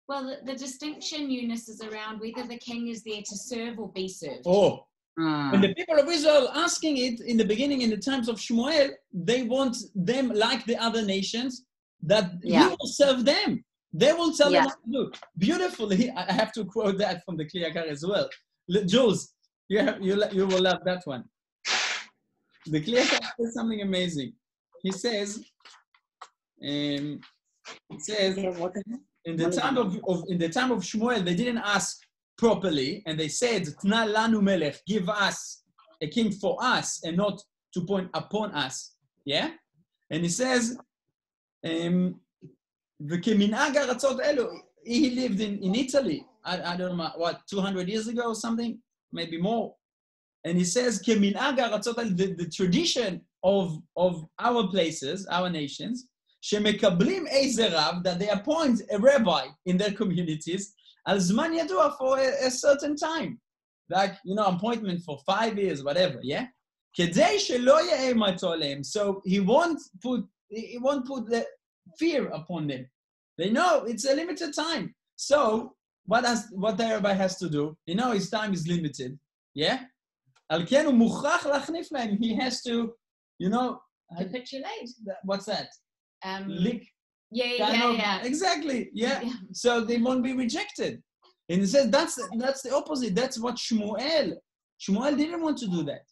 S2: Well, the distinction, Eunice, is around whether the king is there to serve or be served.
S1: Oh. When the people of Israel asking it in the beginning, in the times of Shmuel, they want them like the other nations, that he will serve them. They will tell them what to do. Beautifully, I have to quote that from the Kli Yakar as well. Jules, you will love that one. The Kli Yakar says something amazing. He says, in the time of Shmuel, they didn't ask properly, and they said, "Tna lanu melech, give us a king for us, and not to point upon us." Yeah, and he says, "V'keminhag haratzot elu." He lived in Italy. I don't know what 200 years ago or something, maybe more. And he says, "Keminhag haratzot elu," the tradition of our places, our nations, shemekablim eizer rav, that they appoint a rabbi in their communities. Al zman yadua, for a certain time, like appointment for 5 years, whatever. Yeah, kedei shelo ye'eimatu aleim. So he won't put the fear upon them. They know it's a limited time. So what the rabbi has to do? His time is limited. Yeah, al ken hu mukhrach lachnif lahem. He has to,
S2: capitulate.
S1: What's that? Lick.
S2: Yeah.
S1: Exactly. Yeah. So they won't be rejected. And he says that's the opposite. That's what Shmuel didn't want to do that.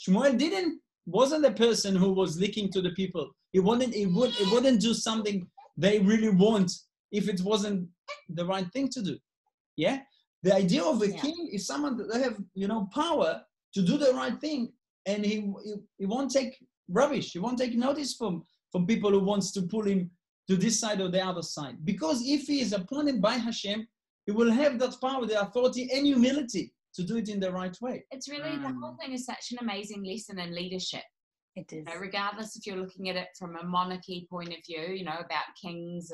S1: Shmuel wasn't the person who was licking to the people. He wouldn't do something they really want if it wasn't the right thing to do. Yeah. The idea of a king is someone that have power to do the right thing, and he won't take rubbish. He won't take notice from people who wants to pull him to this side or the other side. Because if he is appointed by Hashem, he will have that power, the authority, and humility to do it in the right way.
S2: It's really, the whole thing is such an amazing lesson in leadership.
S10: It is.
S2: Regardless if you're looking at it from a monarchy point of view, about kings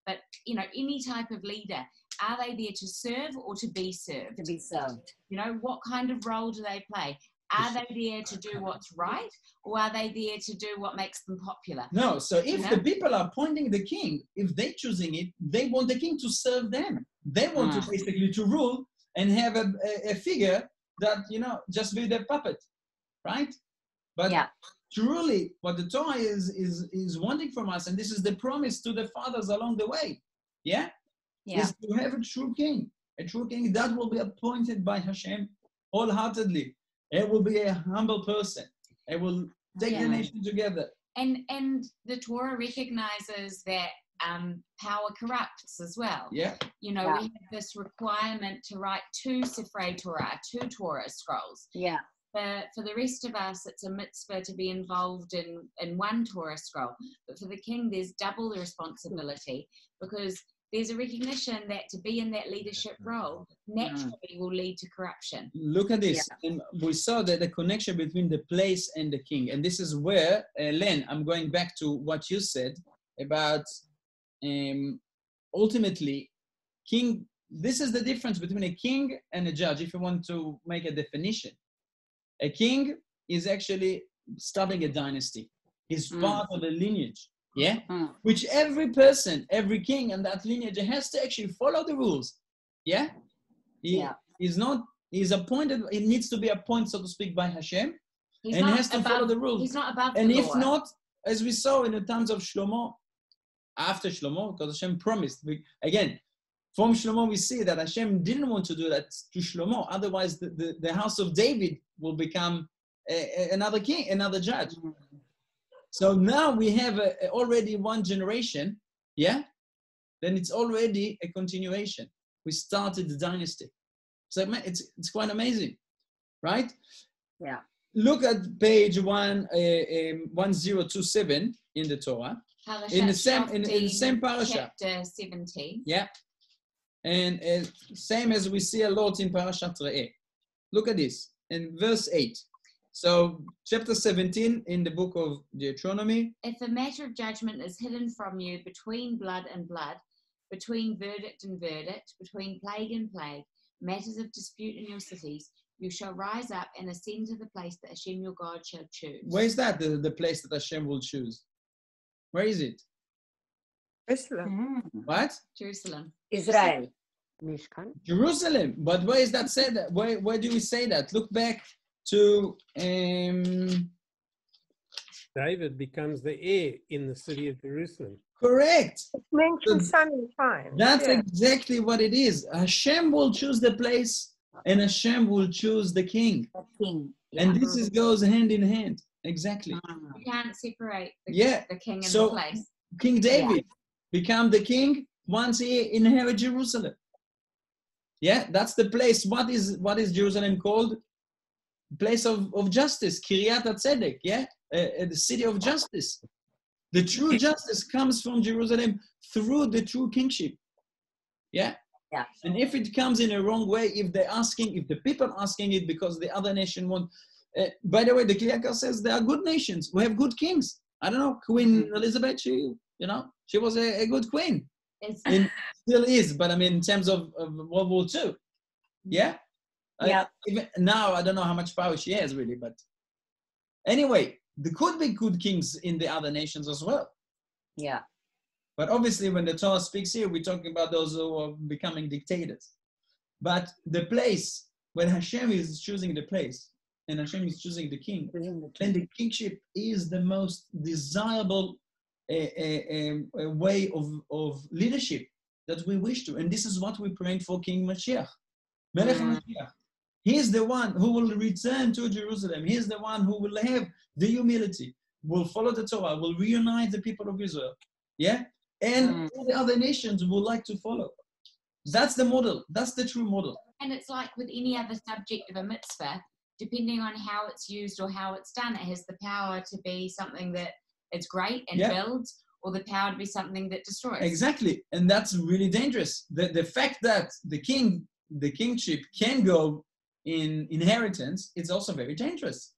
S2: but any type of leader, are they there to serve or to be served?
S10: To be served.
S2: What kind of role do they play? Are they there to do what's right, or are they there to do what makes them popular?
S1: No, so if the people are appointing the king, if they're choosing it, they want the king to serve them. They want to basically to rule and have a figure that, just be their puppet, right? But truly, what the Torah is wanting from us, and this is the promise to the fathers along the way, is to have a true king that will be appointed by Hashem wholeheartedly. It will be a humble person. It will take the nation together.
S2: And the Torah recognizes that power corrupts as well.
S1: Yeah.
S2: You know, we have this requirement to write 2 Sifrei Torah, 2 Torah scrolls.
S10: Yeah.
S2: For the rest of us, it's a mitzvah to be involved in 1 Torah scroll. But for the king, there's double the responsibility, because there's a recognition that to be in that leadership role naturally will lead to corruption.
S1: Look at this. And we saw that the connection between the place and the king. And this is where, Len, I'm going back to what you said about ultimately, king, this is the difference between a king and a judge, if you want to make a definition. A king is actually starting a dynasty. He's part of a lineage, which every person, every king in that lineage has to actually follow the rules, He's appointed, he needs to be appointed, so to speak, by Hashem, he has to follow the rules.
S2: He's not above
S1: and
S2: the
S1: if
S2: law.
S1: not, as we saw in the times of Shlomo, after Shlomo, because Hashem promised, again, from Shlomo we see that Hashem didn't want to do that to Shlomo, otherwise the house of David will become another king, another judge. So now we have already 1 generation, then it's already a continuation. We started the dynasty. So it's quite amazing, right?
S10: Yeah.
S1: Look at page 1027 in the Torah.
S2: Parashat
S1: In the same
S2: Shoftim,
S1: parasha.
S2: Chapter 17.
S1: Yeah. And same as we see a lot in Parashat Re'eh. Look at this, in verse 8. So, chapter 17 in the book of Deuteronomy.
S2: If a matter of judgment is hidden from you between blood and blood, between verdict and verdict, between plague and plague, matters of dispute in your cities, you shall rise up and ascend to the place that Hashem your God shall choose.
S1: Where is that, the place that Hashem will choose? Where is it?
S11: Jerusalem.
S1: What?
S2: Jerusalem.
S10: Israel.
S8: Mishkan.
S1: Jerusalem. But where is that said? Where do we say that? Look back to
S7: David becomes the heir in the city of Jerusalem.
S1: correct.
S11: It's mentioned so many times.
S1: That's exactly what it is. Hashem will choose the place and Hashem will choose the king.
S10: The king.
S1: And this goes hand in hand. Exactly.
S2: You can't separate the king and
S1: So,
S2: the place.
S1: King David became the king once he inherited Jerusalem. Yeah, that's the place. What is Jerusalem called? Place of justice, Kiryat HaTzedek, the city of justice. The true justice comes from Jerusalem through the true kingship. Yeah. And if it comes in a wrong way, if the people asking it because the other nation want, by the way, the Kli Yakar says there are good nations. We have good kings. I don't know, Queen Elizabeth, she was a good queen. And still is, but I mean, in terms of World War II. Yeah? Even now, I don't know how much power she has really, but anyway, there could be good kings in the other nations as well.
S10: Yeah.
S1: But obviously, when the Torah speaks here, we're talking about those who are becoming dictators. But the place, when Hashem is choosing the place, and Hashem is choosing the king, then the kingship is the most desirable way of leadership that we wish to. And this is what we're praying for King Mashiach. Melech Mashiach. He is the one who will return to Jerusalem. He is the one who will have the humility, will follow the Torah, will reunite the people of Israel. Yeah? And all the other nations will like to follow. That's the model. That's the true model.
S2: And it's like with any other subject of a mitzvah, depending on how it's used or how it's done, it has the power to be something that is great and builds, or the power to be something that destroys.
S1: Exactly. And that's really dangerous. The fact that the kingship can go in inheritance, it's also very dangerous.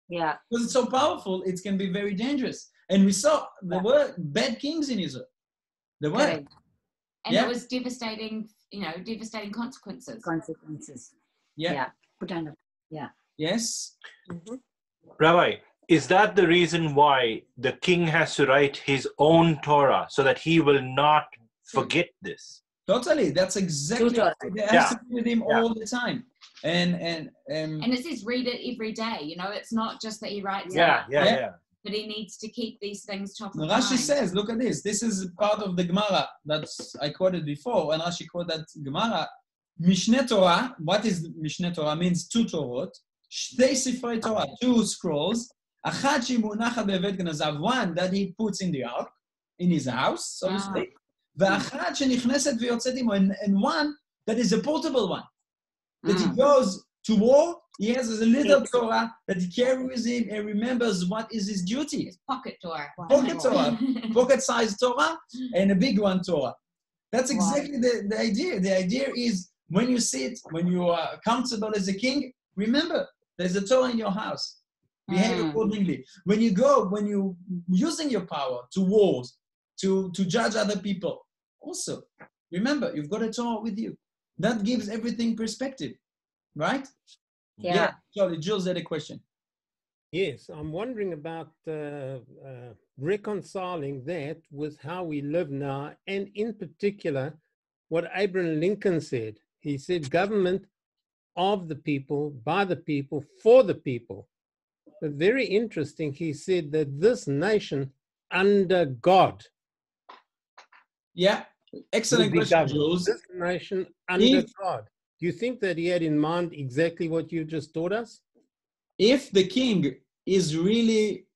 S10: Yeah.
S1: Because it's so powerful, it can be very dangerous. And we saw there were bad kings in Israel. There were.
S2: And it was devastating, devastating consequences.
S1: Yeah. Yes.
S4: Rabbi, is that the reason why the king has to write his own Torah so that he will not forget this?
S1: Totally. That's exactly what they have to do with him all the time. And
S2: it says read it every day. It's not just that he writes but he needs to keep these things top of mind.
S1: Rashi says, look at this. This is part of the Gemara that I quoted before. And Rashi quoted that Gemara. Mishneh Torah. What is Mishneh Torah? Means 2 Torot. Shtei Sifrei Torah, 2 scrolls. One that he puts in the ark, in his house, so to speak. And one that is a portable one. That he goes to war, he has a little Torah that he carries with him and remembers what is his duty.
S2: It's pocket Torah.
S1: Pocket Torah, pocket-sized Torah, and a big one Torah. That's exactly the idea. The idea is when you sit, when you are comfortable as a king, remember, there's a Torah in your house. Behave accordingly. When you're using your power to wars, to judge other people, also, remember, you've got a Torah with you. That gives everything perspective, right?
S10: Yeah.
S1: Sorry, Jules had a question.
S7: Yes, I'm wondering about reconciling that with how we live now, and in particular, what Abraham Lincoln said. He said, government of the people, by the people, for the people. But very interesting, he said that this nation under God.
S1: Yeah, excellent question, Jules.
S7: This nation under God. Do you think that he had in mind exactly what you just taught us?
S1: If the king is really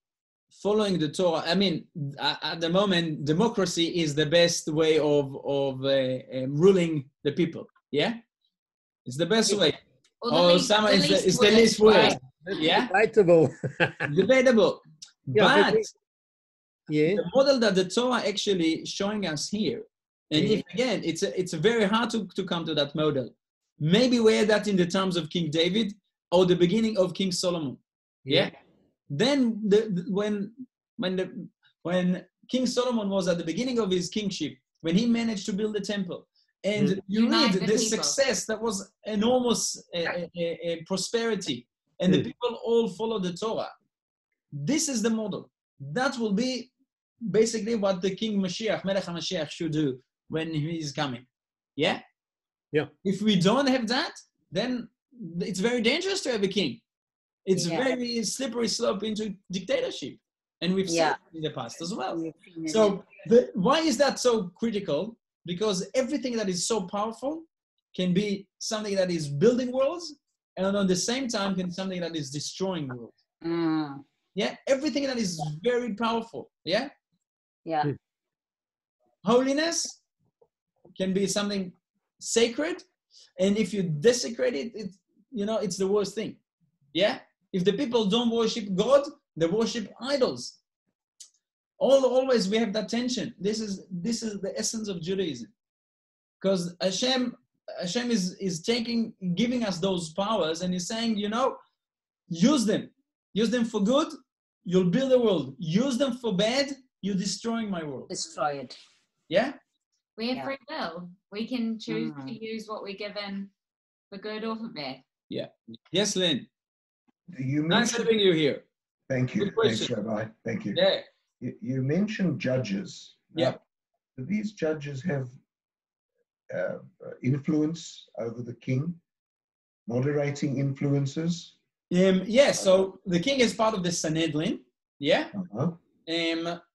S1: following the Torah, I mean, at the moment, democracy is the best way of ruling the people. Yeah, it's the best way. It's the least way. Yeah,
S7: debatable.
S1: Debatable.
S7: Yeah,
S1: but the model that the Torah actually showing us here, and if again, it's very hard to come to that model. Maybe we had that in the times of King David or the beginning of King Solomon. Yeah. Then when King Solomon was at the beginning of his kingship, when he managed to build the temple, and you read the success, that was enormous prosperity, and the people all followed the Torah. This is the model. That will be basically what the King Mashiach, Melech HaMashiach, should do when he is coming. Yeah?
S7: Yeah.
S1: If we don't have that, then it's very dangerous to have a king. It's very slippery slope into dictatorship. And we've seen it in the past as well. So why is that so critical? Because everything that is so powerful can be something that is building worlds, and at the same time can be something that is destroying worlds. Yeah, everything that is very powerful. Yeah?
S10: Yeah.
S1: Holiness can be something sacred, and if you desecrate it, it's the worst thing. Yeah? If the people don't worship God, they worship idols. Always we have that tension. This is the essence of Judaism. Because Hashem is giving us those powers, and he's saying, use them. Use them for good, you'll build a world. Use them for bad, you're destroying my world.
S10: Destroy it.
S1: Yeah?
S2: We have free will. We can choose to use what we're given for good or for bad.
S1: Yeah. Yes, Lynn.
S9: Nice
S1: having you here.
S9: Thank you. Thanks, Rabbi. Thank you.
S1: Yeah.
S9: You mentioned judges. Now, do these judges have influence over the king? Moderating influences?
S1: So the king is part of the Sanhedrin. Yeah.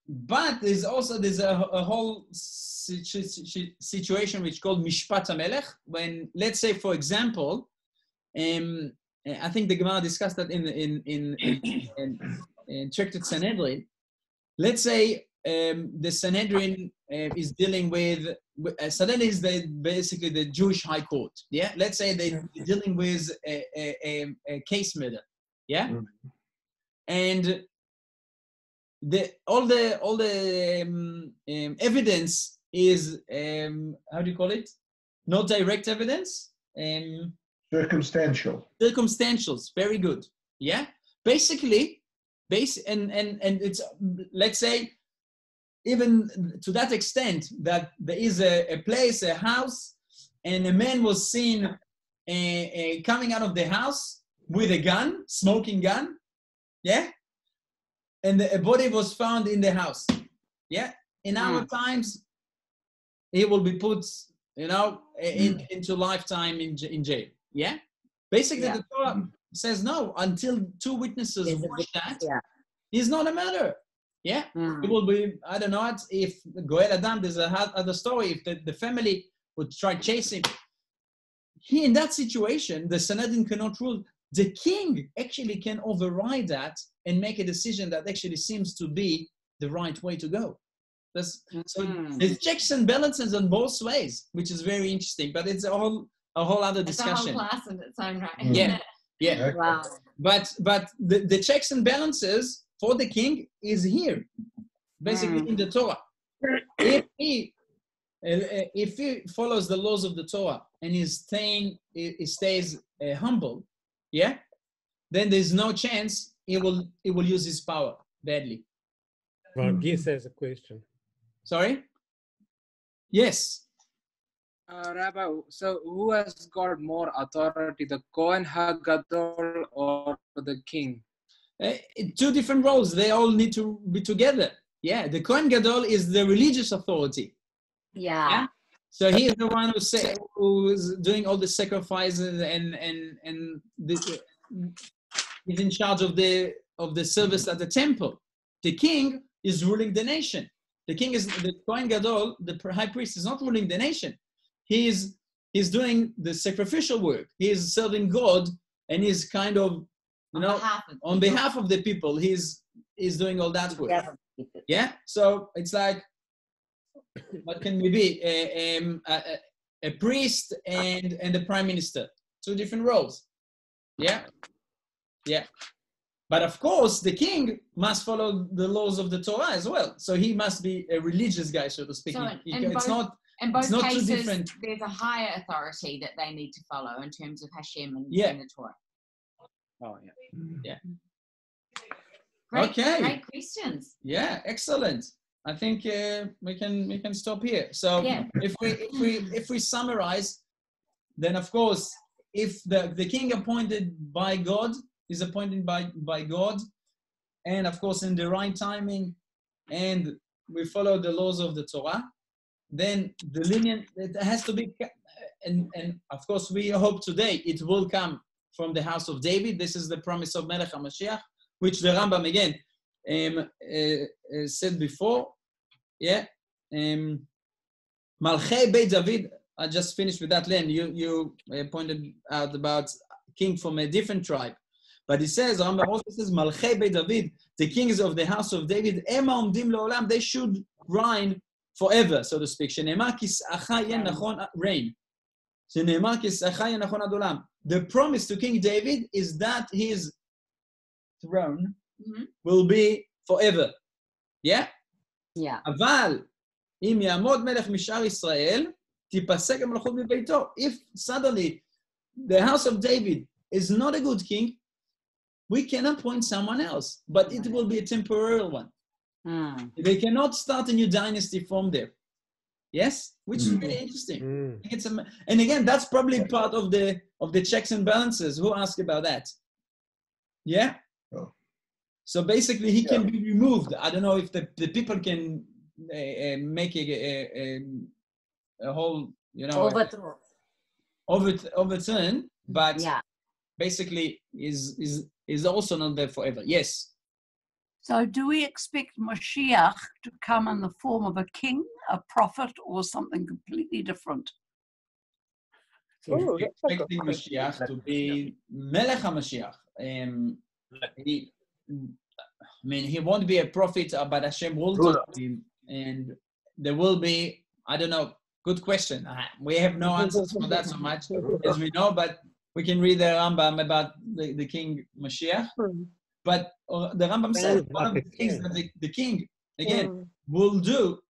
S1: But there's a whole situation which is called Mishpat HaMelech, when, let's say, for example, I think the Gemara discussed that in Tractate Sanhedrin. Let's say the Sanhedrin is dealing with Sanhedrin is basically the Jewish High Court. Yeah, let's say they're dealing with a case murder. Yeah, and all the evidence is how do you call it? Not direct evidence.
S9: Circumstantial.
S1: Circumstantials, very good. Yeah, basically, and it's, let's say, even to that extent that there is a place, a house, and a man was seen coming out of the house with a gun, smoking gun. Yeah, and a body was found in the house. Yeah, in our times, he will be put, into lifetime in jail. Yeah, basically the Torah says no, until two witnesses watch that, he's not a murderer. Yeah, it will be, I don't know, if Goel Adam, there's other story, if the family would try chasing. In that situation, the Sanhedrin cannot rule. the king actually can override that and make a decision that actually seems to be the right way to go. So there's checks and balances on both ways, which is very interesting, but it's a whole other discussion.
S2: It's a whole class in its own right.
S1: Yeah.
S10: Wow.
S1: But the checks and balances for the king is here, basically in the Torah. If he follows the laws of the Torah and he stays humble, yeah, then there's no chance he will use his power badly.
S7: Well, Gis has a question.
S1: Sorry? Yes.
S12: Rabbi, so who has got more authority, the Kohen HaGadol or the king?
S1: Two different roles. They all need to be together. Yeah, the Kohen Gadol is the religious authority.
S10: Yeah.
S1: So he is the one who's doing all the sacrifices and he's in charge of the service at the temple. The king is ruling the nation. The Kohen Gadol, the high priest, is not ruling the nation. He's doing the sacrificial work. He is serving God, and he's kind of, on behalf of the people, he's doing all that work. Yeah. So it's like, what can we be? A priest and a prime minister. Two different roles. Yeah. Yeah. But of course, the king must follow the laws of the Torah as well. So he must be a religious guy, so to speak.
S2: So
S1: In both
S2: cases, there's a higher authority that they need to follow in terms of Hashem and the Torah.
S1: Oh, yeah.
S2: Great questions.
S1: Yeah, excellent. I think we can stop here. So if we summarize, then of course, if the king appointed by God is appointed by God, and of course in the right timing, and we follow the laws of the Torah, then the lineage, it has to be, and of course we hope today it will come from the house of David. This is the promise of Melech HaMashiach, which the Rambam again said before. Yeah, Malchei Beit David. I just finished with that, Len. You pointed out about king from a different tribe, but he says, Rambam also says, Malchei Beit David, the kings of the house of David, Ema Omdim Leolam, they should reign forever, so to speak. Shenemar Kis'acha Yen Nachon reign. Shenemar Kis'acha Yen Nachon Ad Olam. The promise to King David is that his throne will be forever. Yeah?
S10: Yeah.
S1: אבל אם יעמוד מלך משאר ישראל, תיפסק המלכות מביתו. If suddenly the house of David is not a good king, we can appoint someone else, but it will be a temporary one. They cannot start a new dynasty from there. Yes, which is really interesting. And again, that's probably part of the checks and balances. Who asked about that? Yeah.
S9: Oh.
S1: So basically, he can be removed. I don't know if the people can make a whole, overturn, but basically is also not there forever. Yes.
S3: So do we expect Mashiach to come in the form of a king, a prophet, or something completely different?
S1: So we're expecting Mashiach to be Melech HaMashiach. He won't be a prophet, but Hashem will talk to him, and there will be, I don't know, good question. We have no answers for that so much as we know, but we can read the Rambam about the King Mashiach. But the Rambam says one of the things that the king, again, will do,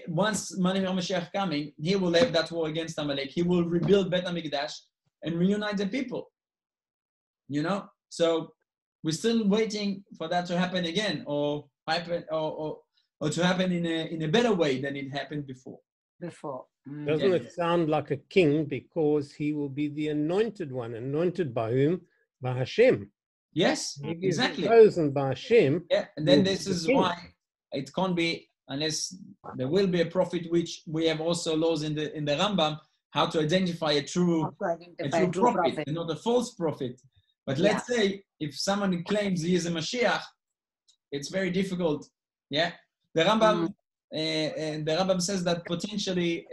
S1: once Mashiach coming, he will have that war against Amalek. He will rebuild Bet HaMikdash and reunite the people. So we're still waiting for that to happen again, or to happen in a better way than it happened before.
S7: Doesn't it sound like a king, because he will be the anointed one? Anointed by whom? By Hashem.
S1: Yes, exactly.
S7: Chosen by Hashem.
S1: Yeah, and then this is why it can't be, unless there will be a prophet, which we have also laws in the Rambam, how to identify a true prophet and not a false prophet. But let's say if someone claims he is a Mashiach, it's very difficult. Yeah, the Rambam says that potentially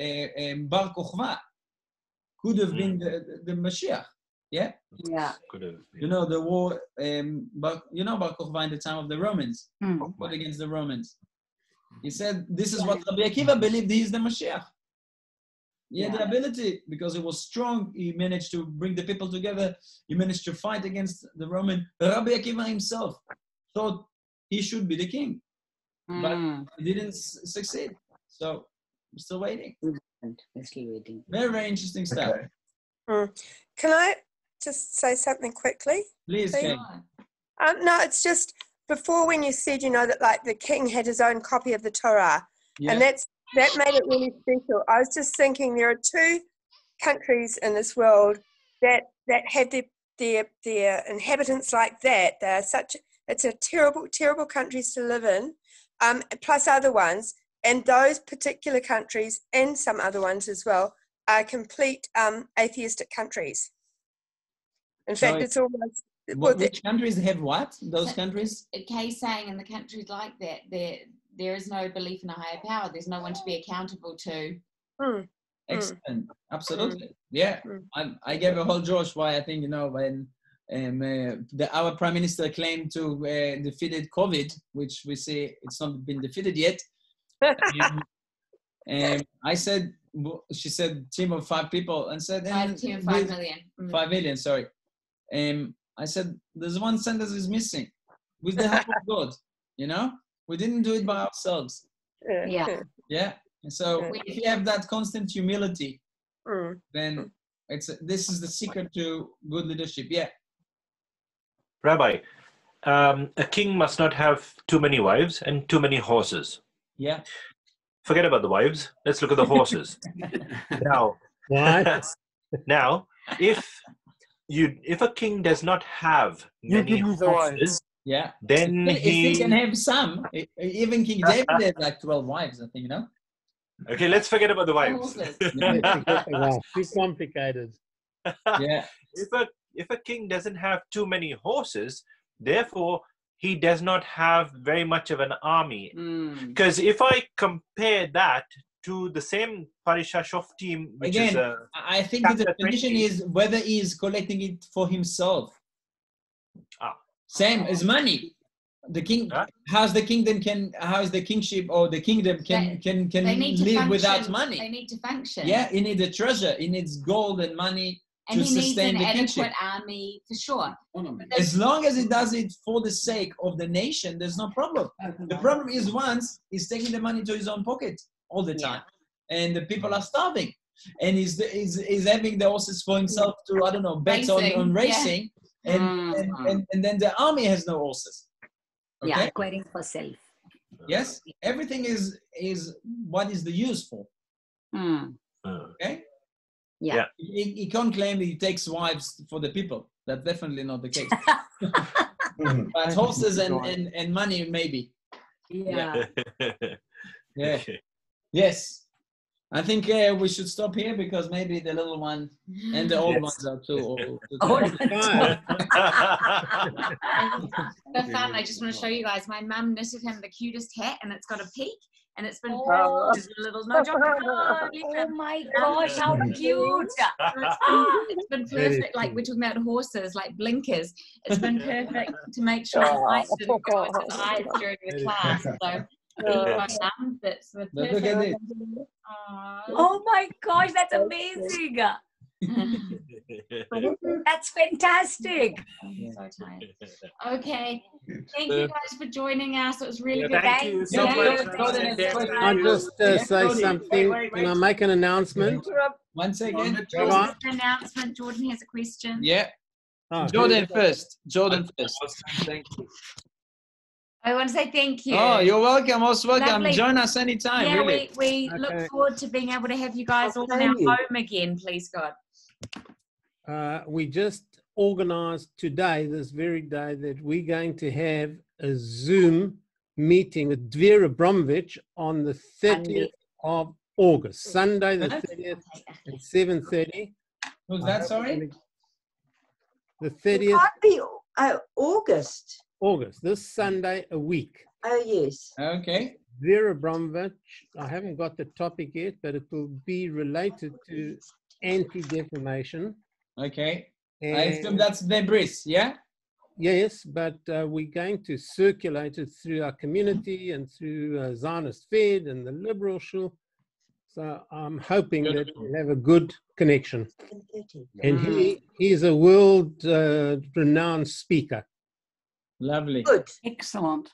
S1: Bar Kochva could have been the Mashiach Yeah.
S2: Yeah.
S1: You know the war. But you know Bar Kokhba in the time of the Romans, fought against the Romans. He said, "This is what Rabbi Akiva believed. He is the Mashiach." He had the ability because he was strong. He managed to bring the people together. He managed to fight against the Roman. Rabbi Akiva himself thought he should be the king, but he didn't succeed. So I'm still waiting.
S2: Still waiting.
S1: Very, very interesting stuff.
S11: Can I just say something quickly?
S1: Please, Kate.
S11: No, it's just before when you said, you know, that like the king had his own copy of the Torah, and that made it really special. I was just thinking there are two countries in this world that have their inhabitants like that. They are it's a terrible countries to live in, plus other ones, and those particular countries and some other ones as well are complete atheistic countries. In fact, it's almost...
S1: Which countries have what? Those countries?
S2: Kay's saying in the countries like that, there is no belief in a higher power. There's no one to be accountable to.
S1: Excellent. Absolutely. Yeah. I gave a whole Josh why I think, you know, when our prime minister claimed to defeated COVID, which we say it's not been defeated yet. I said, she said team of 5 people and said
S2: 5 million.
S1: 5 million, sorry. I said, there's one sentence is missing. With the help of God, you know? We didn't do it by ourselves.
S2: Yeah.
S1: Yeah. And so if you have that constant humility, then this is the secret to good leadership. Yeah.
S4: Rabbi, a king must not have too many wives and too many horses.
S1: Yeah.
S4: Forget about the wives. Let's look at the horses. Now, now, if a king does not have many horses, then
S1: he can have some. Even King David had like 12 wives, I think, you know.
S4: Okay, let's forget about the wives.
S7: Too complicated.
S1: Yeah.
S4: If a king doesn't have too many horses, therefore he does not have very much of an army. Because if I compare that to the same Parashat Shoftim, which
S1: again,
S4: is
S1: I think the definition
S4: 20.
S1: is whether he is collecting it for himself. Same as money. The king, how's the kingship or the kingdom can live without money?
S2: They need to function.
S1: Yeah, he needs a treasure. He needs gold and money
S2: and
S1: to
S2: he
S1: sustain
S2: needs
S1: the
S2: an
S1: kingship.
S2: adequate army for sure.
S1: As long as he does it for the sake of the nation, there's no problem. The problem is once he's taking the money to his own pocket all the time, and the people are starving, and he's having the horses for himself to, I don't know, bet on racing, and then the army has no horses. Okay?
S10: Yeah, acquiring for self.
S1: Yes, everything is what is the use for. Okay.
S10: Yeah.
S1: He can't claim he takes wives for the people. That's definitely not the case. But horses and money, maybe.
S10: Yeah.
S1: Yeah. Yes. I think we should stop here because maybe the little one and the old ones are too.
S2: For fun, I just want to show you guys. My mum knitted him the cutest hat, and it's got a peak, and it's been there's a little no job.
S10: Oh my gosh, how cute!
S2: It's been perfect. Like we're talking about horses, like blinkers. It's been perfect to make sure the light didn't go into his eyes during the class. So.
S1: Look at it.
S10: Oh my gosh, that's amazing. That's fantastic.
S2: So tired. Okay. Thank you guys for joining us. It was really good.
S4: Thank you so much.
S7: I'll just say something. Can I make an announcement?
S1: Once again.
S2: An announcement. Jordan has a question.
S1: Yeah. Jordan first. Jordan first.
S6: Thank you.
S2: I want to say thank you.
S1: Oh, you're welcome. Most welcome.
S2: Lovely.
S1: Join us anytime.
S2: Yeah,
S1: really.
S2: we look forward to being able to have you guys all in our home again, please God.
S7: We just organized today, this very day, that we're going to have a Zoom meeting with Vera Bromwich on the 30th of August, Sunday the 30th at 7:30.
S1: Who's that, sorry?
S7: The 30th.
S5: August.
S7: This Sunday a week.
S5: Oh, yes.
S1: Okay.
S7: Vera Bromwich, I haven't got the topic yet, but it will be related to anti-defamation.
S1: Okay. I assume that's Vebris, yeah?
S7: Yes, but we're going to circulate it through our community and through Zionist Fed and the Liberal Shul. So I'm hoping that we'll have a good connection. And he is a world renowned speaker.
S1: Lovely.
S3: Good. Excellent.